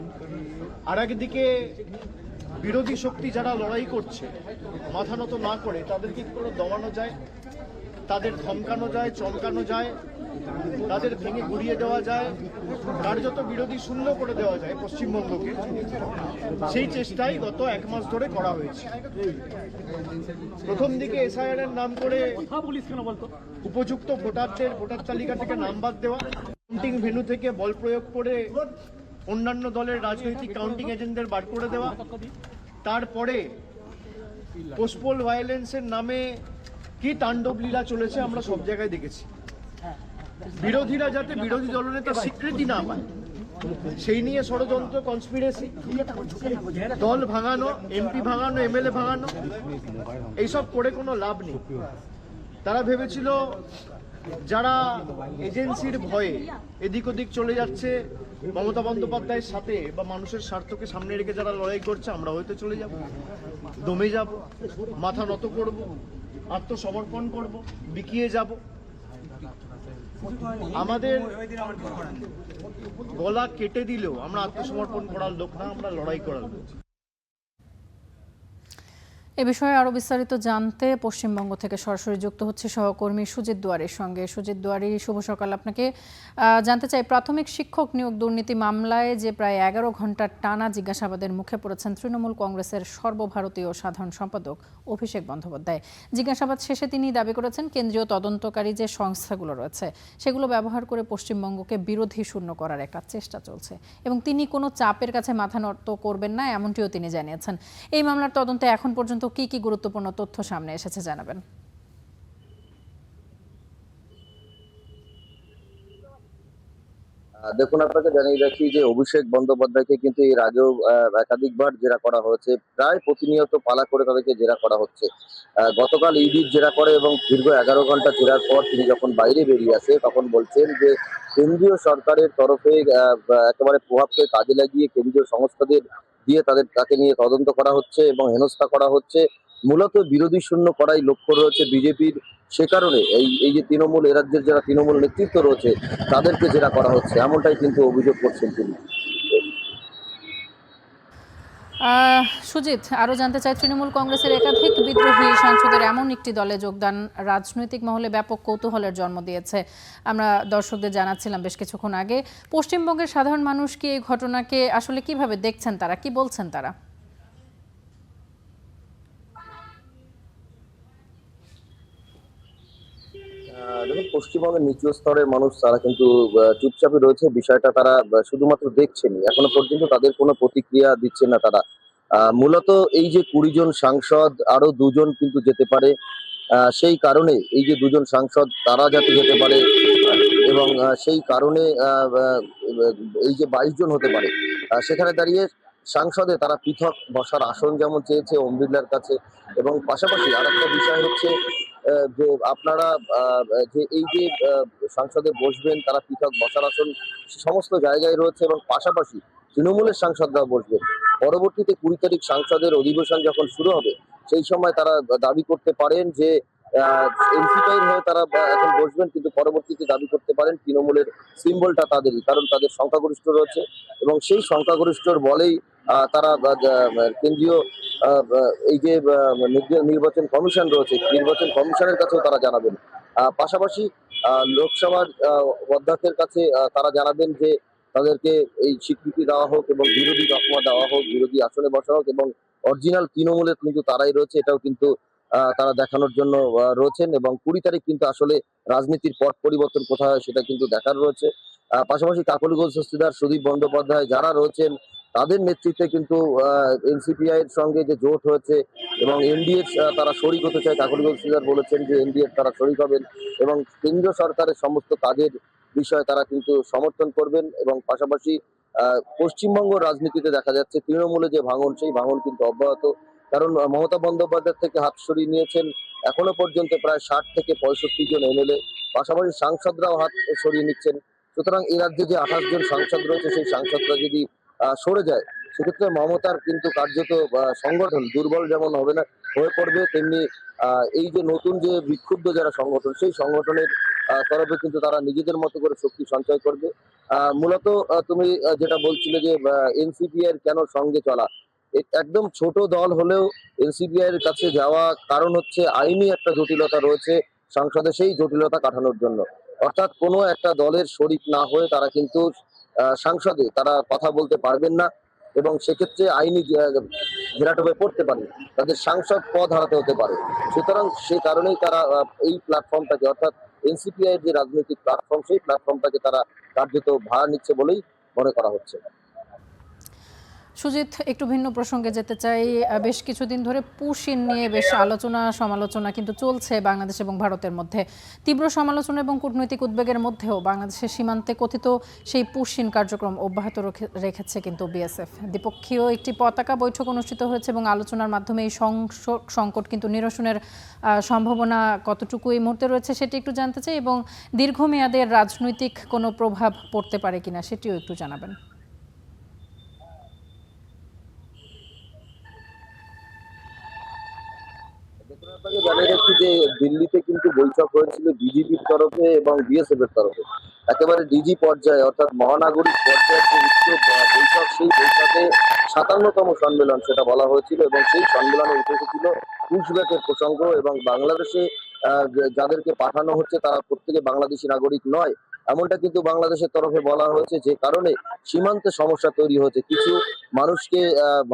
আর একদিকে বিরোধী শক্তি যারা লড়াই করছে মাথা নত না করে তাদেরকে কি করে দমানো যায়, তাদের ধমকানো যায়, চমকানো যায়, তাদের ভেঙে গুড়িয়ে দেওয়া যায়, কার্যত বিরোধী শূন্য করে দেওয়া যায় পশ্চিমবঙ্গকে, সেই চেষ্টাই গত 1 মাস ধরে করা হয়েছে। প্রথম দিকে SIR এর নাম করে উপযুক্ত ভোটারদের ভোটার তালিকা থেকে নাম বাদ দেওয়া, কাউন্টিং ভেন্যু থেকে বল প্রয়োগ করে অন্যান্য দলের রাজনৈতিক কাউন্টিং এজেন্টদের বার করে দেওয়া, তারপরে পোস্টপোল ভায়োলেন্সের নামে কি তাণ্ডব লীলা চলেছে আমরা সব জায়গায় দেখেছি। বিরোধীরা যাতে বিরোধী দলনেতার স্বীকৃতি না পায় সেই নিয়ে ষড়যন্ত্র, কনস্পিরেসি, দল ভাঙানো, MP ভাঙানো, MLA ভাঙানো, এইসব করে কোনো লাভ নেই। তারা ভেবেছিল যারা এজেন্সির ভয়ে এদিক ওদিক চলে যাচ্ছে মমতা বন্দ্যোপাধ্যায়ের সাথে বা মানুষের স্বার্থকে সামনে রেখে যারা লড়াই করছে, আমরা হয়তো চলে যাব, দমে যাব, মাথা নত করব, আত্মসমর্পণ করব, বিকিয়ে যাব, আমাদের গলা কেটে দিলেও আমরা আত্মসমর্পণ করার লোক না, আমরা লড়াই করার লোক। এ বিষয়ে আরো বিস্তারিত জানতে পশ্চিমবঙ্গ থেকে সরাসরি যুক্ত হচ্ছে সহকর্মী সুজিত দুয়ারীর সঙ্গে। সুজিত দুয়ারী, শুভ সকাল আপনাকে। জানতে চাই, প্রাথমিক শিক্ষক নিয়োগ দুর্নীতি মামলায় যে প্রায় 11 ঘন্টার টানা জিজ্ঞাসাবাদের মুখে পড়েছেন তৃণমূল কংগ্রেসের সর্বভারতীয় সাধারণ সম্পাদক অভিষেক বন্দ্যোপাধ্যায়। জিজ্ঞাসাবাদ শেষে তিনি দাবি করেছেন কেন্দ্রীয় তদন্তকারী যে সংস্থাগুলো রয়েছে সেগুলো ব্যবহার করে পশ্চিমবঙ্গকে বিরোধী শূন্য করার একটা চেষ্টা চলছে এবং তিনি কোনো চাপের কাছে মাথা নত করবেন না, এমনটিও তিনি জানিয়েছেন। এই মামলার তদন্তে এখন পর্যন্ত কি কি গুরুত্বপূর্ণ তথ্য সামনে এসেছে জানাবেন। দেখুন, আপনাকে জানিয়ে রাখি যে অভিষেক বন্দ্যোপাধ্যায়কে কিন্তু এর আগেও একাধিকবার জেরা করা হয়েছে। প্রায় প্রতিনিয়ত পালা করে তাদেরকে জেরা করা হচ্ছে। গতকাল ইডির জেরা করে এবং দীর্ঘ 11 ঘন্টা জেরার পর তিনি যখন বাইরে বেরিয়ে আসে তখন বলছেন যে কেন্দ্রীয় সরকারের তরফে একেবারে প্রভাবকে কাজে লাগিয়ে কেন্দ্রীয় সংস্থাদের দিয়ে তাকে নিয়ে তদন্ত করা হচ্ছে এবং হেনস্থা করা হচ্ছে। মূলত বিরোধী শূন্য করাই লক্ষ্য রয়েছে বিজেপির। সে কারণে এই যে তৃণমূল, এ রাজ্যের যারা তৃণমূল নেতৃত্ব রয়েছে তাদেরকে জেরা করা হচ্ছে, এমনটাই কিন্তু অভিযোগ করছেন তিনি। সুজিত, আরো জানতে চাই, তৃণমূল কংগ্রেসের একাধিক বিদ্রোহী সাংসদের এমন একটি দলে যোগদান রাজনৈতিক মহলে ব্যাপক কৌতূহলের জন্ম দিয়েছে। আমরা দর্শকদের জানাচ্ছিলাম বেশ কিছুক্ষণ আগে। পশ্চিমবঙ্গের সাধারণ মানুষ কি এই ঘটনাকে আসলে কিভাবে দেখছেন, তারা কি বলছেন তারা? দেখুন, পশ্চিমবঙ্গের নিচু স্তরের মানুষ তারা কিন্তু চুপচাপই রয়েছে। বিষয়টা তারা শুধুমাত্র দেখছেনই, এখনো পর্যন্ত তাদের কোনো প্রতিক্রিয়া দিচ্ছেন না তারা। মূলত এই যে 20 জন সাংসদ, আরো 2 জন কিন্তু যেতে পারে, সেই কারণে এই যে 2 জন সাংসদ তারা যাতে যেতে পারে এবং সেই কারণে এই যে 22 জন হতে পারে, সেখানে দাঁড়িয়ে সাংসদে তারা পৃথক বসার আসন যেমন চেয়েছে ওম বিড়লার কাছে, এবং পাশাপাশি আর একটা বিষয় হচ্ছে যে আপনারা যে এই যে সাংসদে বসবেন তারা পৃথক বসার আসন সমস্ত জায়গায় রয়েছে এবং পাশাপাশি তৃণমূলের সাংসদরাও বসবেন। পরবর্তীতে 20 তারিখ সংসদের অধিবেশন যখন শুরু হবে সেই সময় তারা দাবি করতে পারেন যে এনসিপির হয়ে তারা এখন বসবেন, কিন্তু পরবর্তীতে দাবি করতে পারেন তৃণমূলের সিম্বলটা তাদেরই, কারণ তাদের সংখ্যাগরিষ্ঠ রয়েছে এবং সেই সংখ্যাগরিষ্ঠর বলেই তারা কেন্দ্রীয় এই যে নির্বাচন কমিশন রয়েছে, নির্বাচন কমিশনের কাছেও তারা জানাবেন। পাশাপাশি লোকসভার অধ্যক্ষের কাছে তারা জানাবেন যে তাদেরকে এই স্বীকৃতি দেওয়া হোক এবং বিরোধী তকমা দেওয়া হোক, বিরোধী আসনে বসা হোক এবং অরিজিনাল তৃণমূলের কিন্তু তারাই রয়েছে, এটাও কিন্তু তারা দেখানোর জন্য রয়েছেন। এবং 20 তারিখ কিন্তু আসলে রাজনীতির পট পরিবর্তন কোথায় হয় সেটা কিন্তু দেখার রয়েছে। পাশাপাশি কাকলিগঞ্জ হস্তিদার সুদীপ বন্দ্যোপাধ্যায় যারা রয়েছেন তাদের নেতৃত্বে কিন্তু এনসিপিআই এর সঙ্গে যে জোট হয়েছে এবং এনডিএ তারা শরিক হতে চায়। কাকলিগঞ্জ হস্তিদার বলেছেন যে এনডিএ তারা শরিক হবেন এবং কেন্দ্রীয় সরকারের সমস্ত কাজের বিষয়ে তারা কিন্তু সমর্থন করবেন। এবং পাশাপাশি পশ্চিমবঙ্গ রাজনীতিতে দেখা যাচ্ছে তৃণমূলে যে ভাঙন, সেই ভাঙন কিন্তু অব্যাহত, কারণ মমতা বন্দ্যোপাধ্যায় থেকে হাত সরিয়ে নিয়েছেন এখনো পর্যন্ত প্রায় 60 থেকে 65 জন এমএলএ, পাশাপাশি সাংসদরাও হাত সরিয়ে নিচ্ছেন। সুতরাং এই রাজ্যে যে 28 জন সাংসদ রয়েছে সেই সাংসদরা যদি সরে যায় সেক্ষেত্রে মমতার কিন্তু কার্যত সংগঠন দুর্বল যেমন হবে না হয়ে পড়বে, তেমনি এই যে নতুন যে বিক্ষুব্ধ যারা সংগঠন সেই সংগঠনের তরফে কিন্তু তারা নিজেদের মতো করে শক্তি সঞ্চয় করবে। মূলত তুমি যেটা বলছিলে যে এনসিপিআই এর কেন সঙ্গে চলা, একদম ছোট দল হলেও এনসিপিআই এর কাছে যাওয়া কারণ হচ্ছে আইনি একটা জটিলতা রয়েছে সংসদে, সেই জটিলতা কাটানোর জন্য। অর্থাৎ কোনো একটা দলের শরিক না হয়ে তারা কিন্তু সংসদে তারা কথা বলতে পারবেন না এবং সেক্ষেত্রে আইনি ঘেরাটোপে পড়তে পারে, তাদের সাংসদ পদ হারাতে হতে পারে। সুতরাং সে কারণেই তারা এই প্ল্যাটফর্মটাকে, অর্থাৎ এনসিপিআই এর যে রাজনৈতিক প্ল্যাটফর্ম, সেই প্ল্যাটফর্মটাকে তারা কার্যত ভাড়া নিচ্ছে বলেই মনে করা হচ্ছে। সুজিত, একটু ভিন্ন প্রসঙ্গে যেতে চাই। বেশ কিছুদিন ধরে পুশিন নিয়ে বেশ আলোচনা সমালোচনা কিন্তু চলছে বাংলাদেশ এবং ভারতের মধ্যে। তীব্র সমালোচনা এবং কূটনৈতিক উদ্বেগের মধ্যেও বাংলাদেশের সীমান্তে কথিত সেই পুশিন কার্যক্রম অব্যাহত রেখেছে কিন্তু বিএসএফ। দ্বিপক্ষীয় একটি পতাকা বৈঠক অনুষ্ঠিত হয়েছে এবং আলোচনার মাধ্যমে এই সংকট কিন্তু নিরসনের সম্ভাবনা কতটুকু এই মুহূর্তে রয়েছে সেটি একটু জানতে চাই, এবং দীর্ঘমেয়াদের রাজনৈতিক কোনো প্রভাব পড়তে পারে কিনা সেটিও একটু জানাবেন। আপনাকে জানিয়ে রাখি যে দিল্লিতে কিন্তু বৈঠক হয়েছিল বিজেপির তরফে এবং বিএসএফ এর তরফে। একেবারে ডিজি পর্যায়ে অর্থাৎ মহানাগরিক পর্যায়ের যে উচ্চ বৈঠক, সেই বৈঠকে ৫৭তম সম্মেলন সেটা বলা হয়েছিল এবং সেই সম্মেলনে উঠে এসেছিল পুশব্যাকের প্রসঙ্গ এবং বাংলাদেশে যাদেরকে পাঠানো হচ্ছে তারা প্রত্যেকে বাংলাদেশি নাগরিক নয়, এমনটা কিন্তু বাংলাদেশের তরফে বলা হয়েছে। যে কারণে সীমান্তে সমস্যা তৈরি হয়েছে, কিছু মানুষকে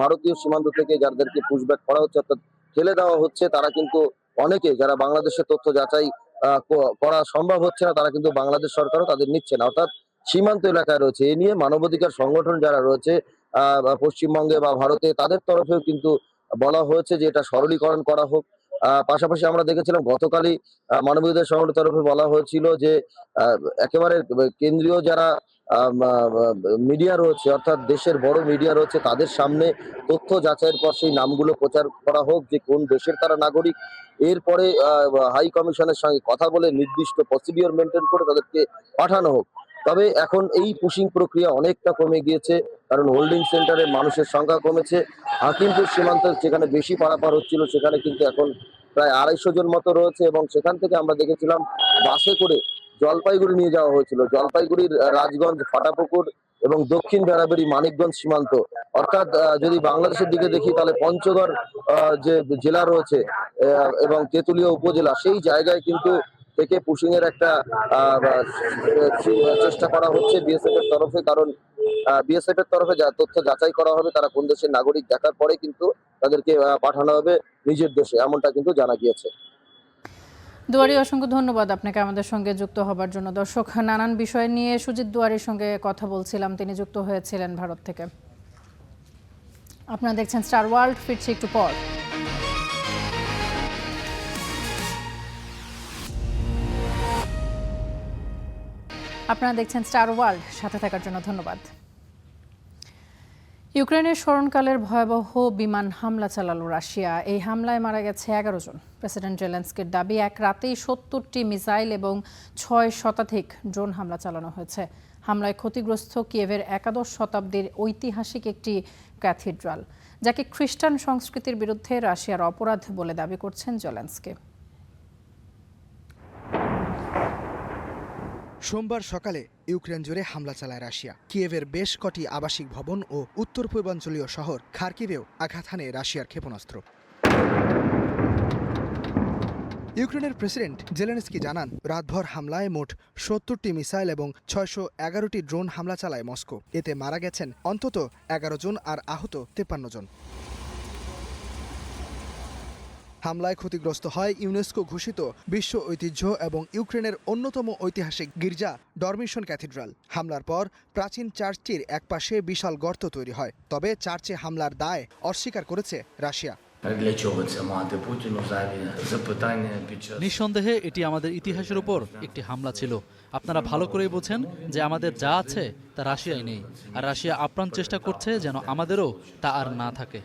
ভারতীয় সীমান্ত থেকে যাদেরকে পুশব্যাক করা হচ্ছে অর্থাৎ ফেলে দেওয়া হচ্ছে, তারা কিন্তু অনেকে যারা বাংলাদেশের তথ্য যাচাই করা সম্ভব হচ্ছে না, তারা কিন্তু বাংলাদেশ সরকারও তাদের নিচ্ছে না, অর্থাৎ সীমান্ত এলাকায় রয়েছে। এ নিয়ে মানবাধিকার সংগঠন যারা রয়েছে পশ্চিমবঙ্গে বা ভারতে, তাদের তরফেও কিন্তু বলা হয়েছে যে এটা সরলীকরণ করা হোক। পাশাপাশি আমরা দেখেছিলাম গতকালই মানবাধিকার সংগঠনের তরফে বলা হয়েছিল যে একেবারে কেন্দ্রীয় যারা মিডিয়া রয়েছে অর্থাৎ দেশের বড় মিডিয়া রয়েছে, তাদের সামনে তথ্য যাচাইয়ের পর সেই নামগুলো প্রচার করা হোক যে কোন দেশের তারা নাগরিক। এরপরে হাই কমিশনের সঙ্গে কথা বলে নির্দিষ্ট প্রসিডিওর মেনটেন করে তাদেরকে পাঠানো হোক। তবে এখন এই পুশিং প্রক্রিয়া অনেকটা কমে গিয়েছে, কারণ হোল্ডিং সেন্টারে মানুষের সংখ্যা কমেছে। হাকিমপুর সীমান্ত যেখানে বেশি পারাপার হচ্ছিল সেখানে কিন্তু এখন প্রায় ২৫০ জন মতো রয়েছে এবং সেখান থেকে আমরা দেখেছিলাম বাসে করে জলপাইগুড়ি নিয়ে যাওয়া হয়েছিল। জলপাইগুড়ির রাজগঞ্জ, ফাটাপুকুর এবং দক্ষিণ বেড়াবেড়ি, মানিকগঞ্জ সীমান্ত, অর্থাৎ যদি বাংলাদেশের দিকে দেখি তাহলে পঞ্চগড় যে জেলা রয়েছে এবং তেঁতুলিয়া উপজেলা, সেই জায়গায় কিন্তু থেকে পুশিং এর একটা চেষ্টা করা হচ্ছে বিএসএফ এর তরফে। কারণ বিএসএফ এর তরফে যা তথ্য যাচাই করা হবে তারা কোন দেশের নাগরিক দেখার পরে কিন্তু তাদেরকে পাঠানো হবে নিজের দেশে, এমনটা কিন্তু জানা গিয়েছে। দুয়ারি, অসংখ্য ধন্যবাদ আপনাকে আমাদের সঙ্গে যুক্ত হবার জন্য। দর্শক, নানান বিষয় নিয়ে সুজিত দুয়ারির সঙ্গে কথা বলছিলাম, তিনি যুক্ত হয়েছিলেন ভারত থেকে। আপনারা দেখছেন স্টার ওয়ার্ল্ড, ফিরছি একটু পর। আপনারা দেখছেন স্টার ওয়ার্ল্ড, সাথে থাকার জন্য ধন্যবাদ। ইউক্রেনের স্মরণকালের ভয়াবহ বিমান হামলা চালালো রাশিয়া। এই হামলায় মারা গেছে ১১ জন। প্রেসিডেন্ট জেলেনস্কির দাবি, এক রাতেই ৭০টি মিসাইল এবং ৬ শতাধিক ড্রোন হামলা চালানো হয়েছে। হামলায় ক্ষতিগ্রস্ত কিয়েভের একাদশ শতাব্দীর ঐতিহাসিক একটি ক্যাথিড্রাল, যাকে খ্রিস্টান সংস্কৃতির বিরুদ্ধে রাশিয়ার অপরাধ বলে দাবি করছেন জেলেনস্কি। সোমবার সকালে ইউক্রেন জুড়ে হামলা চালায় রাশিয়া। কিয়েভের বেশ কটি আবাসিক ভবন ও উত্তর পূর্বাঞ্চলীয় শহর খার্কিভেও আঘাত হানে রাশিয়ার ক্ষেপণাস্ত্র। ইউক্রেনের প্রেসিডেন্ট জেলেনস্কি জানান, রাতভর হামলায় মোট ৭০টি মিসাইল এবং ৬১১টি ড্রোন হামলা চালায় মস্কো। এতে মারা গেছেন অন্তত ১১ জন আর আহত ৫৩ জন। হামলায় ক্ষতিগ্রস্ত হয় ইউনেস্কো ঘোষিত বিশ্ব ঐতিহ্য এবং ইউক্রেনের অন্যতম ঐতিহাসিক গির্জা ডরমিশন ক্যাথিড্রাল। হামলার পর প্রাচীন চার্চটির একপাশে বিশাল গর্ত তৈরি হয়, তবে চার্চে হামলার দায় অস্বীকার করেছে রাশিয়া। নিঃসন্দেহে এটি আমাদের ইতিহাসের উপর একটি হামলা ছিল। আপনারা ভালো করেই বোঝেন যে আমাদের যা আছে তা রাশিয়ায় নেই, আর রাশিয়া আপ্রাণ চেষ্টা করছে যেন আমাদেরও তা আর না থাকে।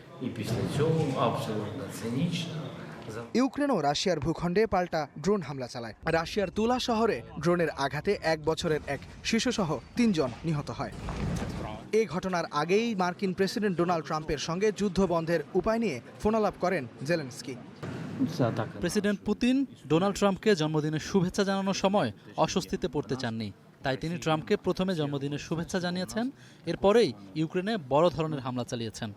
ইউক্রেনও রাশিয়ার ভূখণ্ডে পাল্টা ড্রোন হামলা চালায়। রাশিয়ার তুলা শহরে ড্রোনের আঘাতে ১ বছরের এক শিশুসহ ৩ জন নিহত হয়। এই ঘটনার আগেই মার্কিন প্রেসিডেন্ট ডোনাল্ড ট্রাম্পের সঙ্গে যুদ্ধ বন্ধের উপায় নিয়ে ফোনালাপ করেন জেলেনস্কি। প্রেসিডেন্ট পুতিন ডোনাল্ড ট্রাম্পকে জন্মদিনের শুভেচ্ছা জানানোর সময় অস্বস্তিতে পড়তে চাননি, তাই তিনি ট্রাম্পকে প্রথমে জন্মদিনের শুভেচ্ছা জানিয়েছেন, এরপরেই ইউক্রেনে বড় ধরনের হামলা চালিয়েছেন।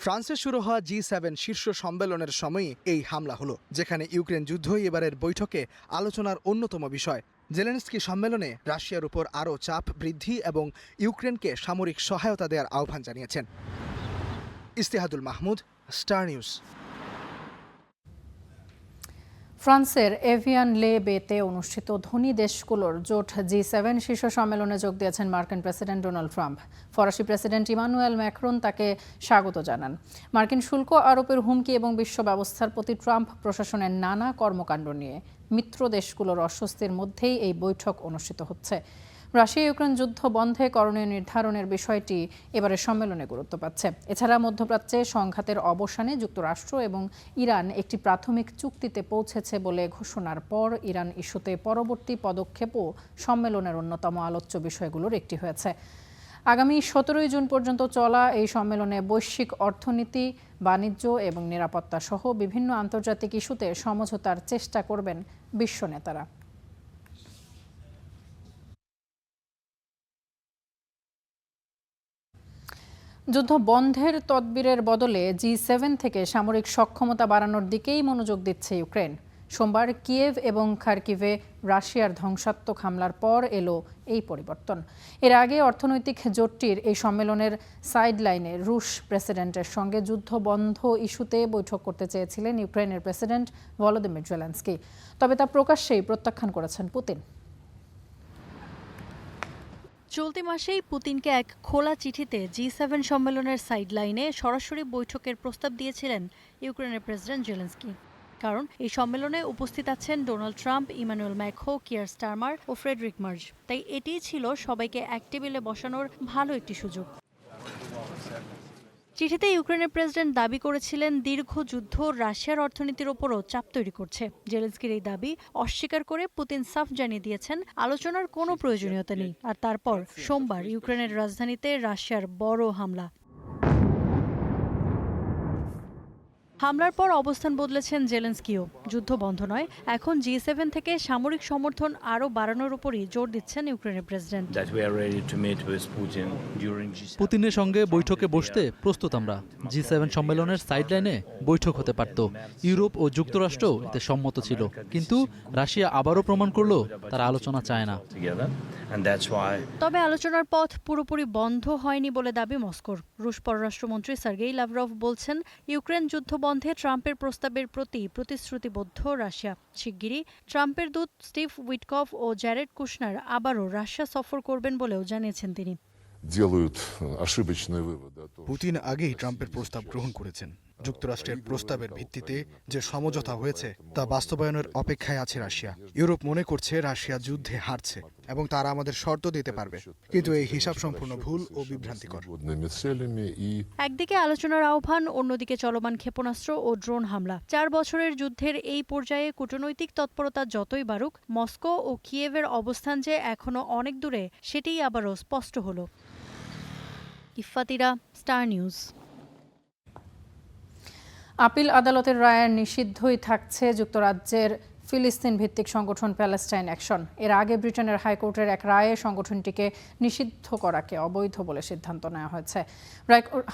ফ্রান্সে শুরু হওয়া G7 শীর্ষ সম্মেলনের সময়ই এই হামলা হলো, যেখানে ইউক্রেন যুদ্ধই এবারের বৈঠকে আলোচনার অন্যতম বিষয়। জেলেনস্কি সম্মেলনে রাশিয়ার উপর আরও চাপ বৃদ্ধি এবং ইউক্রেনকে সামরিক সহায়তা দেওয়ার আহ্বান জানিয়েছেন। ইস্তেহাদুল মাহমুদ, স্টার নিউজ। ফ্রান্সের এভিয়ান লে বেতে অনুষ্ঠিত ধনী দেশগুলোর জোট G7 শীর্ষ সম্মেলনে যোগ দিয়েছেন মার্কিন প্রেসিডেন্ট ডোনাল্ড ট্রাম্প। ফরাসি প্রেসিডেন্ট ইমানুয়েল ম্যাক্রন তাকে স্বাগত জানান। মার্কিন শুল্ক আরোপের হুমকি এবং বিশ্ব ব্যবস্থার প্রতি ট্রাম্প প্রশাসনের নানা কর্মকাণ্ড নিয়ে মিত্র দেশগুলোর অস্বস্তির মধ্যেই এই বৈঠক অনুষ্ঠিত হচ্ছে। রাশিয়া ইউক্রেন যুদ্ধ বন্ধে করণীয় নির্ধারণের বিষয়টি এবারের সম্মেলনে গুরুত্ব পাচ্ছে। এছাড়া মধ্যপ্রাচ্যে সংঘাতের অবসানে যুক্তরাষ্ট্র এবং ইরান একটি প্রাথমিক চুক্তিতে পৌঁছেছে বলে ঘোষণার পর ইরান ইস্যুতে পরবর্তী পদক্ষেপও সম্মেলনের অন্যতম আলোচ্য বিষয়গুলোর একটি হয়েছে। আগামী 17 জুন পর্যন্ত চলা এই সম্মেলনে বৈশ্বিক অর্থনীতি, বাণিজ্য এবং নিরাপত্তা সহ বিভিন্ন আন্তর্জাতিক ইস্যুতে সমঝোতার চেষ্টা করবেন বিশ্ব নেতারা। যুদ্ধ বন্ধের তদবিরের বদলে G7 থেকে সামরিক সক্ষমতা বাড়ানোর দিকেই মনোযোগ দিচ্ছে ইউক্রেন। সোমবার কিয়েভ এবং খার্কিভে রাশিয়ার ধ্বংসাত্মক হামলার পর এলো এই পরিবর্তন। এর আগে অর্থনৈতিক জোটটির এই সম্মেলনের সাইডলাইনে রুশ প্রেসিডেন্টের সঙ্গে যুদ্ধ বন্ধ ইস্যুতে বৈঠক করতে চেয়েছিলেন ইউক্রেনের প্রেসিডেন্ট ভলোদিমির জেলেনস্কি। তবে তা প্রকাশ্যেই প্রত্যাখ্যান করেছেন পুতিন। চলতি মাসেই পুতিনকে এক খোলা চিঠিতে G7 সম্মেলনের সাইডলাইনে সরাসরি বৈঠকের প্রস্তাব দিয়েছিলেন ইউক্রেনের প্রেসিডেন্ট জেলেনস্কি। কারণ এই সম্মেলনে উপস্থিত আছেন Donald Trump, Emmanuel Macron, Keir Starmer ও ফ্রেডরিক মার্জ। তাই এটিই ছিল সবাইকে এক টেবিলে বসানোর ভালো একটি সুযোগ। চিঠিতে ইউক্রেনের প্রেসিডেন্ট দাবি করেছিলেন দীর্ঘ যুদ্ধ রাশিয়ার অর্থনীতির ওপরও চাপ তৈরি করছে। জেলেনস্কির এই দাবি অস্বীকার করে পুতিন সাফ জানিয়ে দিয়েছেন আলোচনার কোনো প্রয়োজনীয়তা নেই। আর তারপর সোমবার ইউক্রেনের রাজধানীতে রাশিয়ার বড় হামলার পর অবস্থান বদলেছেন জেলেনস্কিও। যুদ্ধ বন্ধ নয়, এখন G7 থেকে সামরিক সমর্থন আরও বাড়ানোর উপরই জোর দিচ্ছেন ইউক্রেনের প্রেসিডেন্ট। পুতিনের সঙ্গে বৈঠকে বসতে প্রস্তুত আমরা। G7 সম্মেলনের সাইডলাইনে বৈঠক হতে পারত। ইউরোপ ও যুক্তরাষ্ট্র এতে সম্মত ছিল, কিন্তু রাশিয়া আবারও প্রমাণ করলো তারা আলোচনা চায় না। তবে আলোচনার পথ পুরোপুরি বন্ধ হয়নি বলে দাবি মস্কোর। রুশ পররাষ্ট্রমন্ত্রী সার্গেই লাভরভ বলছেন, ইউক্রেন যুদ্ধ বন্ধে ট্রাম্পের প্রস্তাবের প্রতি প্রতিশ্রুতিবদ্ধ রাশিয়া। শিগগিরই ট্রাম্পের দূত স্টিভ উইটকফ ও জ্যারেড কুশনার আবারও রাশিয়া সফর করবেন বলেও জানিয়েছেন তিনি। পুতিন আগেই ট্রাম্পের প্রস্তাব গ্রহণ করেছেন। যুক্তরাষ্ট্রের প্রস্তাবের ভিত্তিতে যে সমঝোতা হয়েছে তা বাস্তবায়নের অপেক্ষায় আছে রাশিয়া। ইউরোপ মনে করছে রাশিয়া যুদ্ধে হারছে এবং তারা আমাদের শর্ত দিতে পারবে, কিন্তু এই হিসাব সম্পূর্ণ ভুল ও বিভ্রান্তিকর। একদিকে আলোচনার আহ্বান, অন্যদিকে চলমান ক্ষেপণাস্ত্র ও ড্রোন হামলা। 4 বছরের যুদ্ধের এই পর্যায়ে কূটনৈতিক তৎপরতা যতই বাড়ুক, মস্কো ও কিয়েভের অবস্থান যে এখনো অনেক দূরে, সেটিই আবারও স্পষ্ট হলো। ইফফাতিরা, স্টার নিউজ। আপিল আদালতের রায়ের নিষিদ্ধই থাকছে যুক্তরাজ্যের ফিলিস্তিন ভিত্তিক সংগঠন প্যালেস্টাইন অ্যাকশন। এর আগে ব্রিটেনের হাইকোর্টের এক রায়ে সংগঠনটিকে নিষিদ্ধ করাকে অবৈধ বলে সিদ্ধান্ত নেওয়া হয়েছে।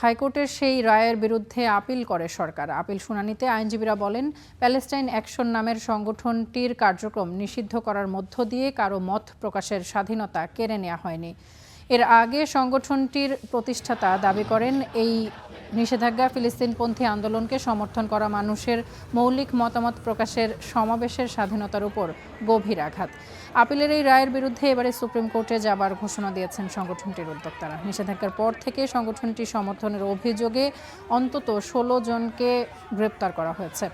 হাইকোর্টের সেই রায়ের বিরুদ্ধে আপিল করে সরকার। আপিল শুনানিতে আইনজীবীরা বলেন, প্যালেস্টাইন অ্যাকশন নামের সংগঠনটির কার্যক্রম নিষিদ্ধ করার মধ্য দিয়ে কারো মত প্রকাশের স্বাধীনতা কেড়ে নেওয়া হয়নি। এর আগে সংগঠনটির প্রতিষ্ঠাতা দাবি করেন, এই নিষেধাজ্ঞা ফিলিস্তিনপন্থী আন্দোলনকে সমর্থন করা মানুষের মৌলিক মতামত প্রকাশের, সমাবেশের স্বাধীনতার উপর গভীর আঘাত। আপিলের এই রায়ের বিরুদ্ধে এবারে সুপ্রিম কোর্টে যাবার ঘোষণা দিয়েছেন সংগঠনটির উদ্যোক্তারা। নিষেধাজ্ঞার পর থেকে সংগঠনটি সমর্থনের অভিযোগে অন্তত 16 জনকে গ্রেপ্তার করা হয়েছে।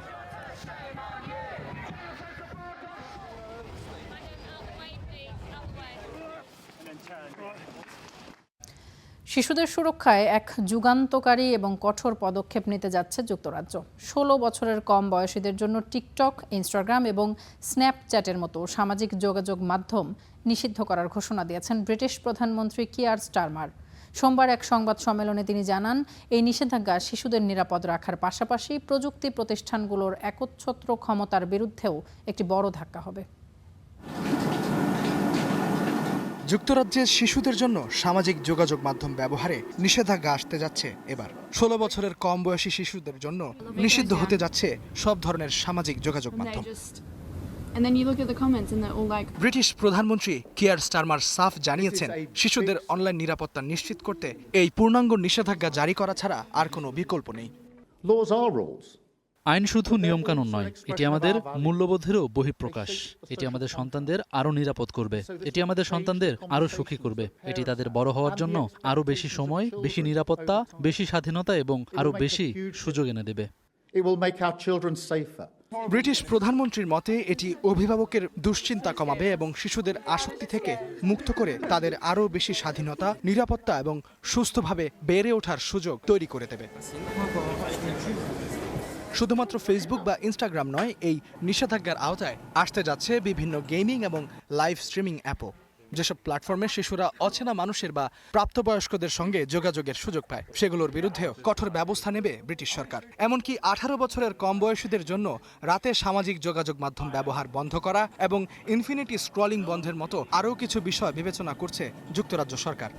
শিশুদের সুরক্ষায় এক যুগান্তকারী এবং কঠোর পদক্ষেপ নিতে যাচ্ছে যুক্তরাজ্য। 16 বছরের কম বয়সীদের জন্য টিকটক, ইনস্টাগ্রাম এবং স্ন্যাপচ্যাটের মতো সামাজিক যোগাযোগ মাধ্যম নিষিদ্ধ করার ঘোষণা দিয়েছেন ব্রিটিশ প্রধানমন্ত্রী কিয়ার স্টারমার। সোমবার এক সংবাদ সম্মেলনে তিনি জানান, এই নিষেধাজ্ঞা শিশুদের নিরাপদ রাখার পাশাপাশি প্রযুক্তি প্রতিষ্ঠানগুলোর একচ্ছত্র ক্ষমতার বিরুদ্ধেও একটি বড় ধাক্কা হবে। যুক্তরাজ্যে শিশুদের জন্য সামাজিক যোগাযোগ মাধ্যম ব্যবহারে নিষেধাজ্ঞা আসতে যাচ্ছে এবার। 16 বছরের কম বয়সী শিশুদের জন্য নিষিদ্ধ হতে যাচ্ছে সব ধরনের সামাজিক যোগাযোগ মাধ্যম। ব্রিটিশ প্রধানমন্ত্রী কিয়ার স্টারমার সাফ জানিয়েছেন, শিশুদের অনলাইন নিরাপত্তা নিশ্চিত করতে এই পূর্ণাঙ্গ নিষেধাজ্ঞা জারি করা ছাড়া আর কোনো বিকল্প নেই। আইন শুধু নিয়মকানুন নয়, এটি আমাদের মূল্যবোধেরও বহিঃপ্রকাশ। এটি আমাদের সন্তানদের আরও নিরাপদ করবে, এটি আমাদের সন্তানদের আরও সুখী করবে, এটি তাদের বড় হওয়ার জন্য আরও বেশি সময়, বেশি নিরাপত্তা, বেশি স্বাধীনতা এবং আরও বেশি সুযোগ এনে দেবে। ব্রিটিশ প্রধানমন্ত্রীর মতে এটি অভিভাবকের দুশ্চিন্তা কমাবে এবং শিশুদের আসক্তি থেকে মুক্ত করে তাদের আরও বেশি স্বাধীনতা, নিরাপত্তা এবং সুস্থভাবে বেড়ে ওঠার সুযোগ তৈরি করে দেবে। শুধুমাত্র ফেসবুক বা ইনস্টাগ্রাম নয়, এই নিষেধাজ্ঞার আওতায় আসতে যাচ্ছে বিভিন্ন গেমিং এবং লাইভ স্ট্রিমিং অ্যাপও। যেসব প্ল্যাটফর্মে শিশুরা অচেনা মানুষের বা প্রাপ্তবয়স্কদের সঙ্গে যোগাযোগের সুযোগ পায় সেগুলোর বিরুদ্ধেও কঠোর ব্যবস্থা নেবে ব্রিটিশ সরকার। এমনকি 18 বছরের কম বয়সীদের জন্য রাতে সামাজিক যোগাযোগ মাধ্যম ব্যবহার বন্ধ করা এবং ইনফিনিটি স্ক্রলিং বন্ধের মতো আরও কিছু বিষয় বিবেচনা করছে যুক্তরাজ্য সরকার।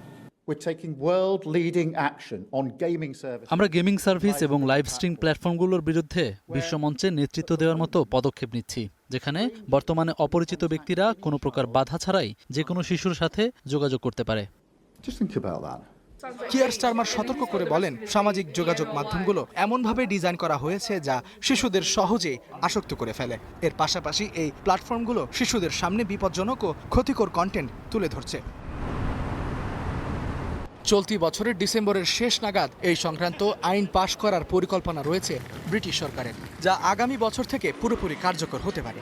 আমরা গেমিং সার্ভিস এবং লাইভ স্ট্রিম প্ল্যাটফর্মগুলোর বিরুদ্ধে বিশ্বমঞ্চে নেতৃত্ব দেওয়ার মতো পদক্ষেপ নিচ্ছি, যেখানে বর্তমানে অপরিচিত ব্যক্তিরা কোনো প্রকার বাধা ছাড়াই যে কোনো শিশুর সাথে যোগাযোগ করতে পারে। কিয়ার স্টারমার সতর্ক করে বলেন, সামাজিক যোগাযোগ মাধ্যমগুলো এমনভাবে ডিজাইন করা হয়েছে যা শিশুদের সহজে আসক্ত করে ফেলে। এর পাশাপাশি এই প্ল্যাটফর্মগুলো শিশুদের সামনে বিপজ্জনক ও ক্ষতিকর কন্টেন্ট তুলে ধরছে। চলতি বছরের ডিসেম্বরের শেষ নাগাদ এই সংক্রান্ত আইন পাশ করার পরিকল্পনা রয়েছে ব্রিটিশ সরকারের, যা আগামী বছর থেকে পুরোপুরি কার্যকর হতে পারে।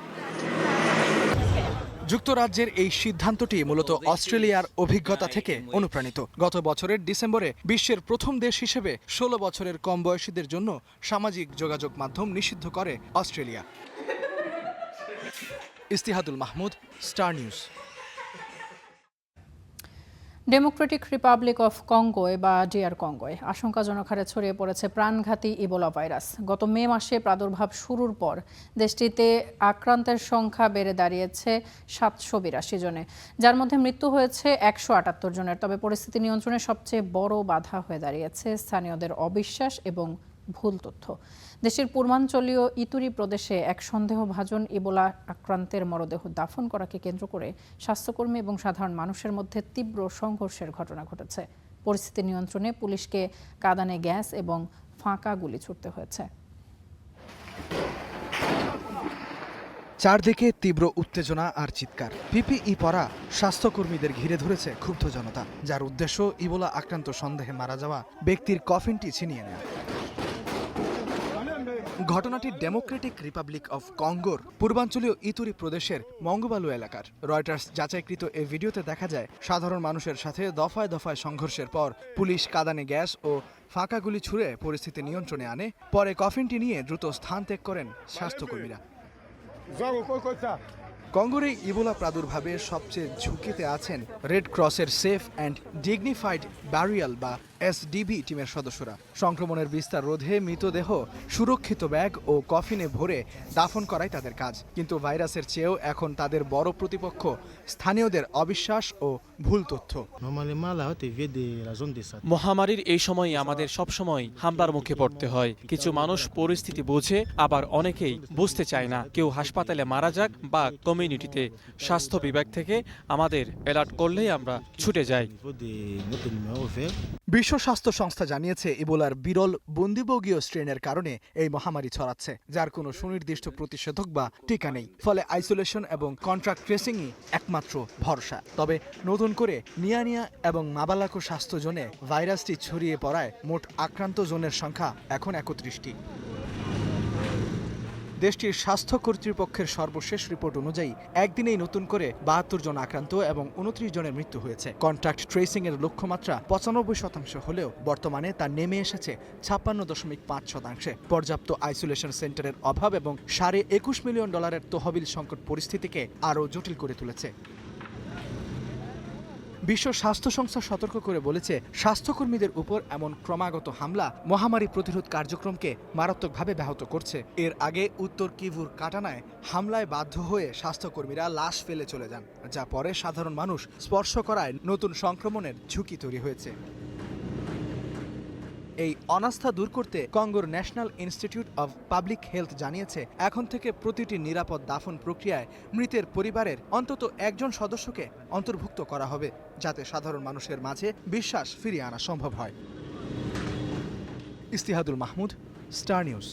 যুক্তরাজ্যের এই সিদ্ধান্তটি মূলত অস্ট্রেলিয়ার অভিজ্ঞতা থেকে অনুপ্রাণিত। গত বছরের ডিসেম্বরে বিশ্বের প্রথম দেশ হিসেবে 16 বছরের কম বয়সীদের জন্য সামাজিক যোগাযোগ মাধ্যম নিষিদ্ধ করে Australia. Istihadul Mahmud, Star News. Democratic Republic of কঙ্গোয় বা ডিআর কঙ্গোয় আশঙ্কাজনক হারে ছড়িয়ে পড়েছে প্রাণঘাতী ইবোলা ভাইরাস। গত মে মাসে প্রাদুর্ভাব শুরুর পর দেশটিতে আক্রান্তের সংখ্যা বেড়ে দাঁড়িয়েছে 782 জনে, যার মধ্যে মৃত্যু হয়েছে 178 জনের। তবে পরিস্থিতি নিয়ন্ত্রণে সবচেয়ে বড় বাধা হয়ে দাঁড়িয়েছে স্থানীয়দের অবিশ্বাস এবং ভুল তথ্য। দেশের পূর্বাঞ্চলীয় ইতুরি প্রদেশে এক সন্দেহভাজন ইবোলা আক্রান্তের মরদেহ দাফন করাকে কেন্দ্র করে স্বাস্থ্যকর্মী এবং সাধারণ মানুষের মধ্যে তীব্র সংঘর্ষের ঘটনা ঘটেছে। পরিস্থিতি নিয়ন্ত্রণে পুলিশকে কাঁদানে গ্যাস এবং ফাঁকা গুলি ছুড়তে হয়েছে। চারদিকে তীব্র উত্তেজনা আর চিৎকার। পিপিই পরা স্বাস্থ্যকর্মীদের ঘিরে ধরেছে ক্ষুব্ধ জনতা, যার উদ্দেশ্য ইবোলা আক্রান্ত সন্দেহে মারা যাওয়া ব্যক্তির কফিনটি ছিনিয়ে নেওয়া। ঘটনাটি ডেমোক্রেটিক রিপাবলিক অফ কঙ্গোর পূর্বাঞ্চলীয় ইতুরি প্রদেশের মঙ্গবালু এলাকার। রয়টার্স যাচাইকৃত এই ভিডিওতে দেখা যায় সাধারণ মানুষের সাথে দফায় দফায় সংঘর্ষের পর পুলিশ কাঁদানে গ্যাস ও ফাঁকা গুলি ছুড়ে পরিস্থিতি নিয়ন্ত্রণে আনে। পরে কফিনটি নিয়ে দ্রুত স্থান ত্যাগ করেন স্বাস্থ্যকর্মীরা। কঙ্গোর এই ইবোলা প্রাদুর্ভাবে সবচেয়ে ঝুঁকিতে আছেন রেড ক্রসের সেফ অ্যান্ড ডিগনিফাইড ব্যারিয়াল বা এসডিবি টিমের সদস্যরা। সংক্রমণের বিস্তার রোধে মৃতদেহ সুরক্ষিত ব্যাগ ও কফিনে ভরে দাফন করাই তাদের কাজ। কিন্তু ভাইরাসের চেয়েও এখন তাদের বড় প্রতিপক্ষ স্থানীয়দের অবিশ্বাস ও ভুল তথ্য। মহামারীর এই সময়ে আমাদের সবসময় হামলার মুখে পড়তে হয়। কিছু মানুষ পরিস্থিতি বুঝে, আবার অনেকেই বুঝতে চায় না। কেউ হাসপাতালে মারা যাক বা কমিউনিটিতে, স্বাস্থ্য বিভাগ থেকে আমাদের অ্যালার্ট করলেই আমরা ছুটে যাই। বিশ্ব স্বাস্থ্য সংস্থা জানিয়েছে ইবোলার বিরল বন্দিবগীয় স্ট্রেনের কারণে এই মহামারী ছড়াচ্ছে, যার কোনো সুনির্দিষ্ট প্রতিষেধক বা টিকা নেই। ফলে আইসোলেশন এবং কন্ট্রাক্ট ট্রেসিংই একমাত্র ভরসা। তবে নতুন করে নিয়ানিয়া এবং মাবালাকো স্বাস্থ্য জোনে ভাইরাসটি ছড়িয়ে পড়ায় মোট আক্রান্ত জনের সংখ্যা এখন 31টি। দেশটির স্বাস্থ্য কর্তৃপক্ষের সর্বশেষ রিপোর্ট অনুযায়ী একদিনেই নতুন করে 72 জন আক্রান্ত এবং 29 জনের মৃত্যু হয়েছে। কন্ট্যাক্ট ট্রেসিং এর লক্ষ্যমাত্রা 95% হলেও বর্তমানে তা নেমে এসেছে 56.5%। পর্যাপ্ত আইসোলেশন সেন্টারের অভাব এবং $21.5 মিলিয়ন তহবিল সংকট পরিস্থিতিকে আরও জটিল করে তুলেছে। বিশ্ব স্বাস্থ্য সংস্থা সতর্ক করে বলেছে, স্বাস্থ্যকর্মীদের উপর এমন ক্রমাগত হামলা মহামারী প্রতিরোধ কার্যক্রমকে মারাত্মকভাবে ব্যাহত করছে। এর আগে উত্তর কিভুর কাটানায় হামলায় বাধ্য হয়ে স্বাস্থ্যকর্মীরা লাশ ফেলে চলে যান, যা পরে সাধারণ মানুষ স্পর্শ করায় নতুন সংক্রমণের ঝুঁকি তৈরি হয়েছে। এই অনাস্থা দূর করতে কঙ্গোর National Institute of Public Health জানিয়েছে, এখন থেকে প্রতিটি নিরাপদ দাফন প্রক্রিয়ায় মৃতের পরিবারের অন্তত একজন সদস্যকে অন্তর্ভুক্ত করা হবে, যাতে সাধারণ মানুষের মাঝে বিশ্বাস ফিরিয়ে আনা সম্ভব হয়। ইস্তিহাদুল মাহমুদ, স্টার নিউজ।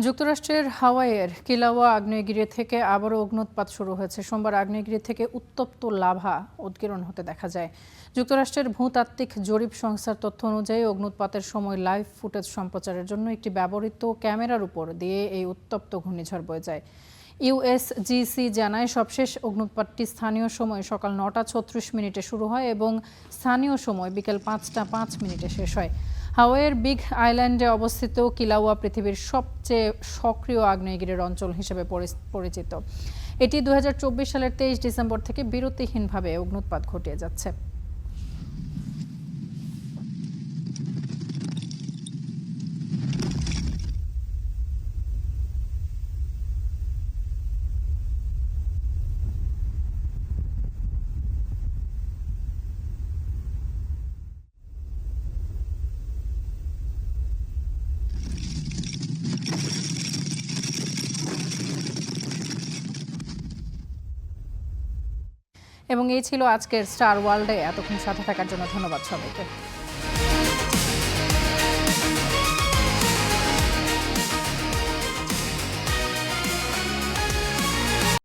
যুক্তরাষ্ট্রের হাওয়াইয়ের কিলাওয়া আগ্নেয়গিরি থেকে আবারও অগ্ন্যুৎপাত শুরু হয়েছে। সোমবার আগ্নেয়গিরি থেকে উত্তপ্ত লাভা উৎগীরণ হতে দেখা যায়। যুক্তরাষ্ট্রের ভূতাত্ত্বিক জরিপ সংস্থার তথ্য অনুযায়ী অগ্ন্যুৎপাতের সময় লাইভ ফুটেজ সম্প্রচারের জন্য একটি ব্যবহৃত ক্যামেরার উপর দিয়ে এই উত্তপ্ত ঘূর্ণিঝড় বয়ে যায়। ইউএসজিসি জানায়, সবশেষ অগ্ন্যুৎপাতটি স্থানীয় সময় সকাল 9:36 শুরু হয় এবং স্থানীয় সময় বিকেল 5:05 শেষ হয়। হাওয়াইয়ের বিগ আইল্যান্ডে অবস্থিত কিলাওয়া পৃথিবীর সবচেয়ে সক্রিয় আগ্নেয়গিরির অঞ্চল হিসেবে পরিচিত। এটি 2024 সালের 23 ডিসেম্বর থেকে বিরতিহীনভাবে অগ্ন্যুৎপাত ঘটিয়ে যাচ্ছে। এবং এই ছিল আজকের স্টার ওয়ার্ল্ডে। এতক্ষণ সাথে থাকার জন্য ধন্যবাদ সবাইকে।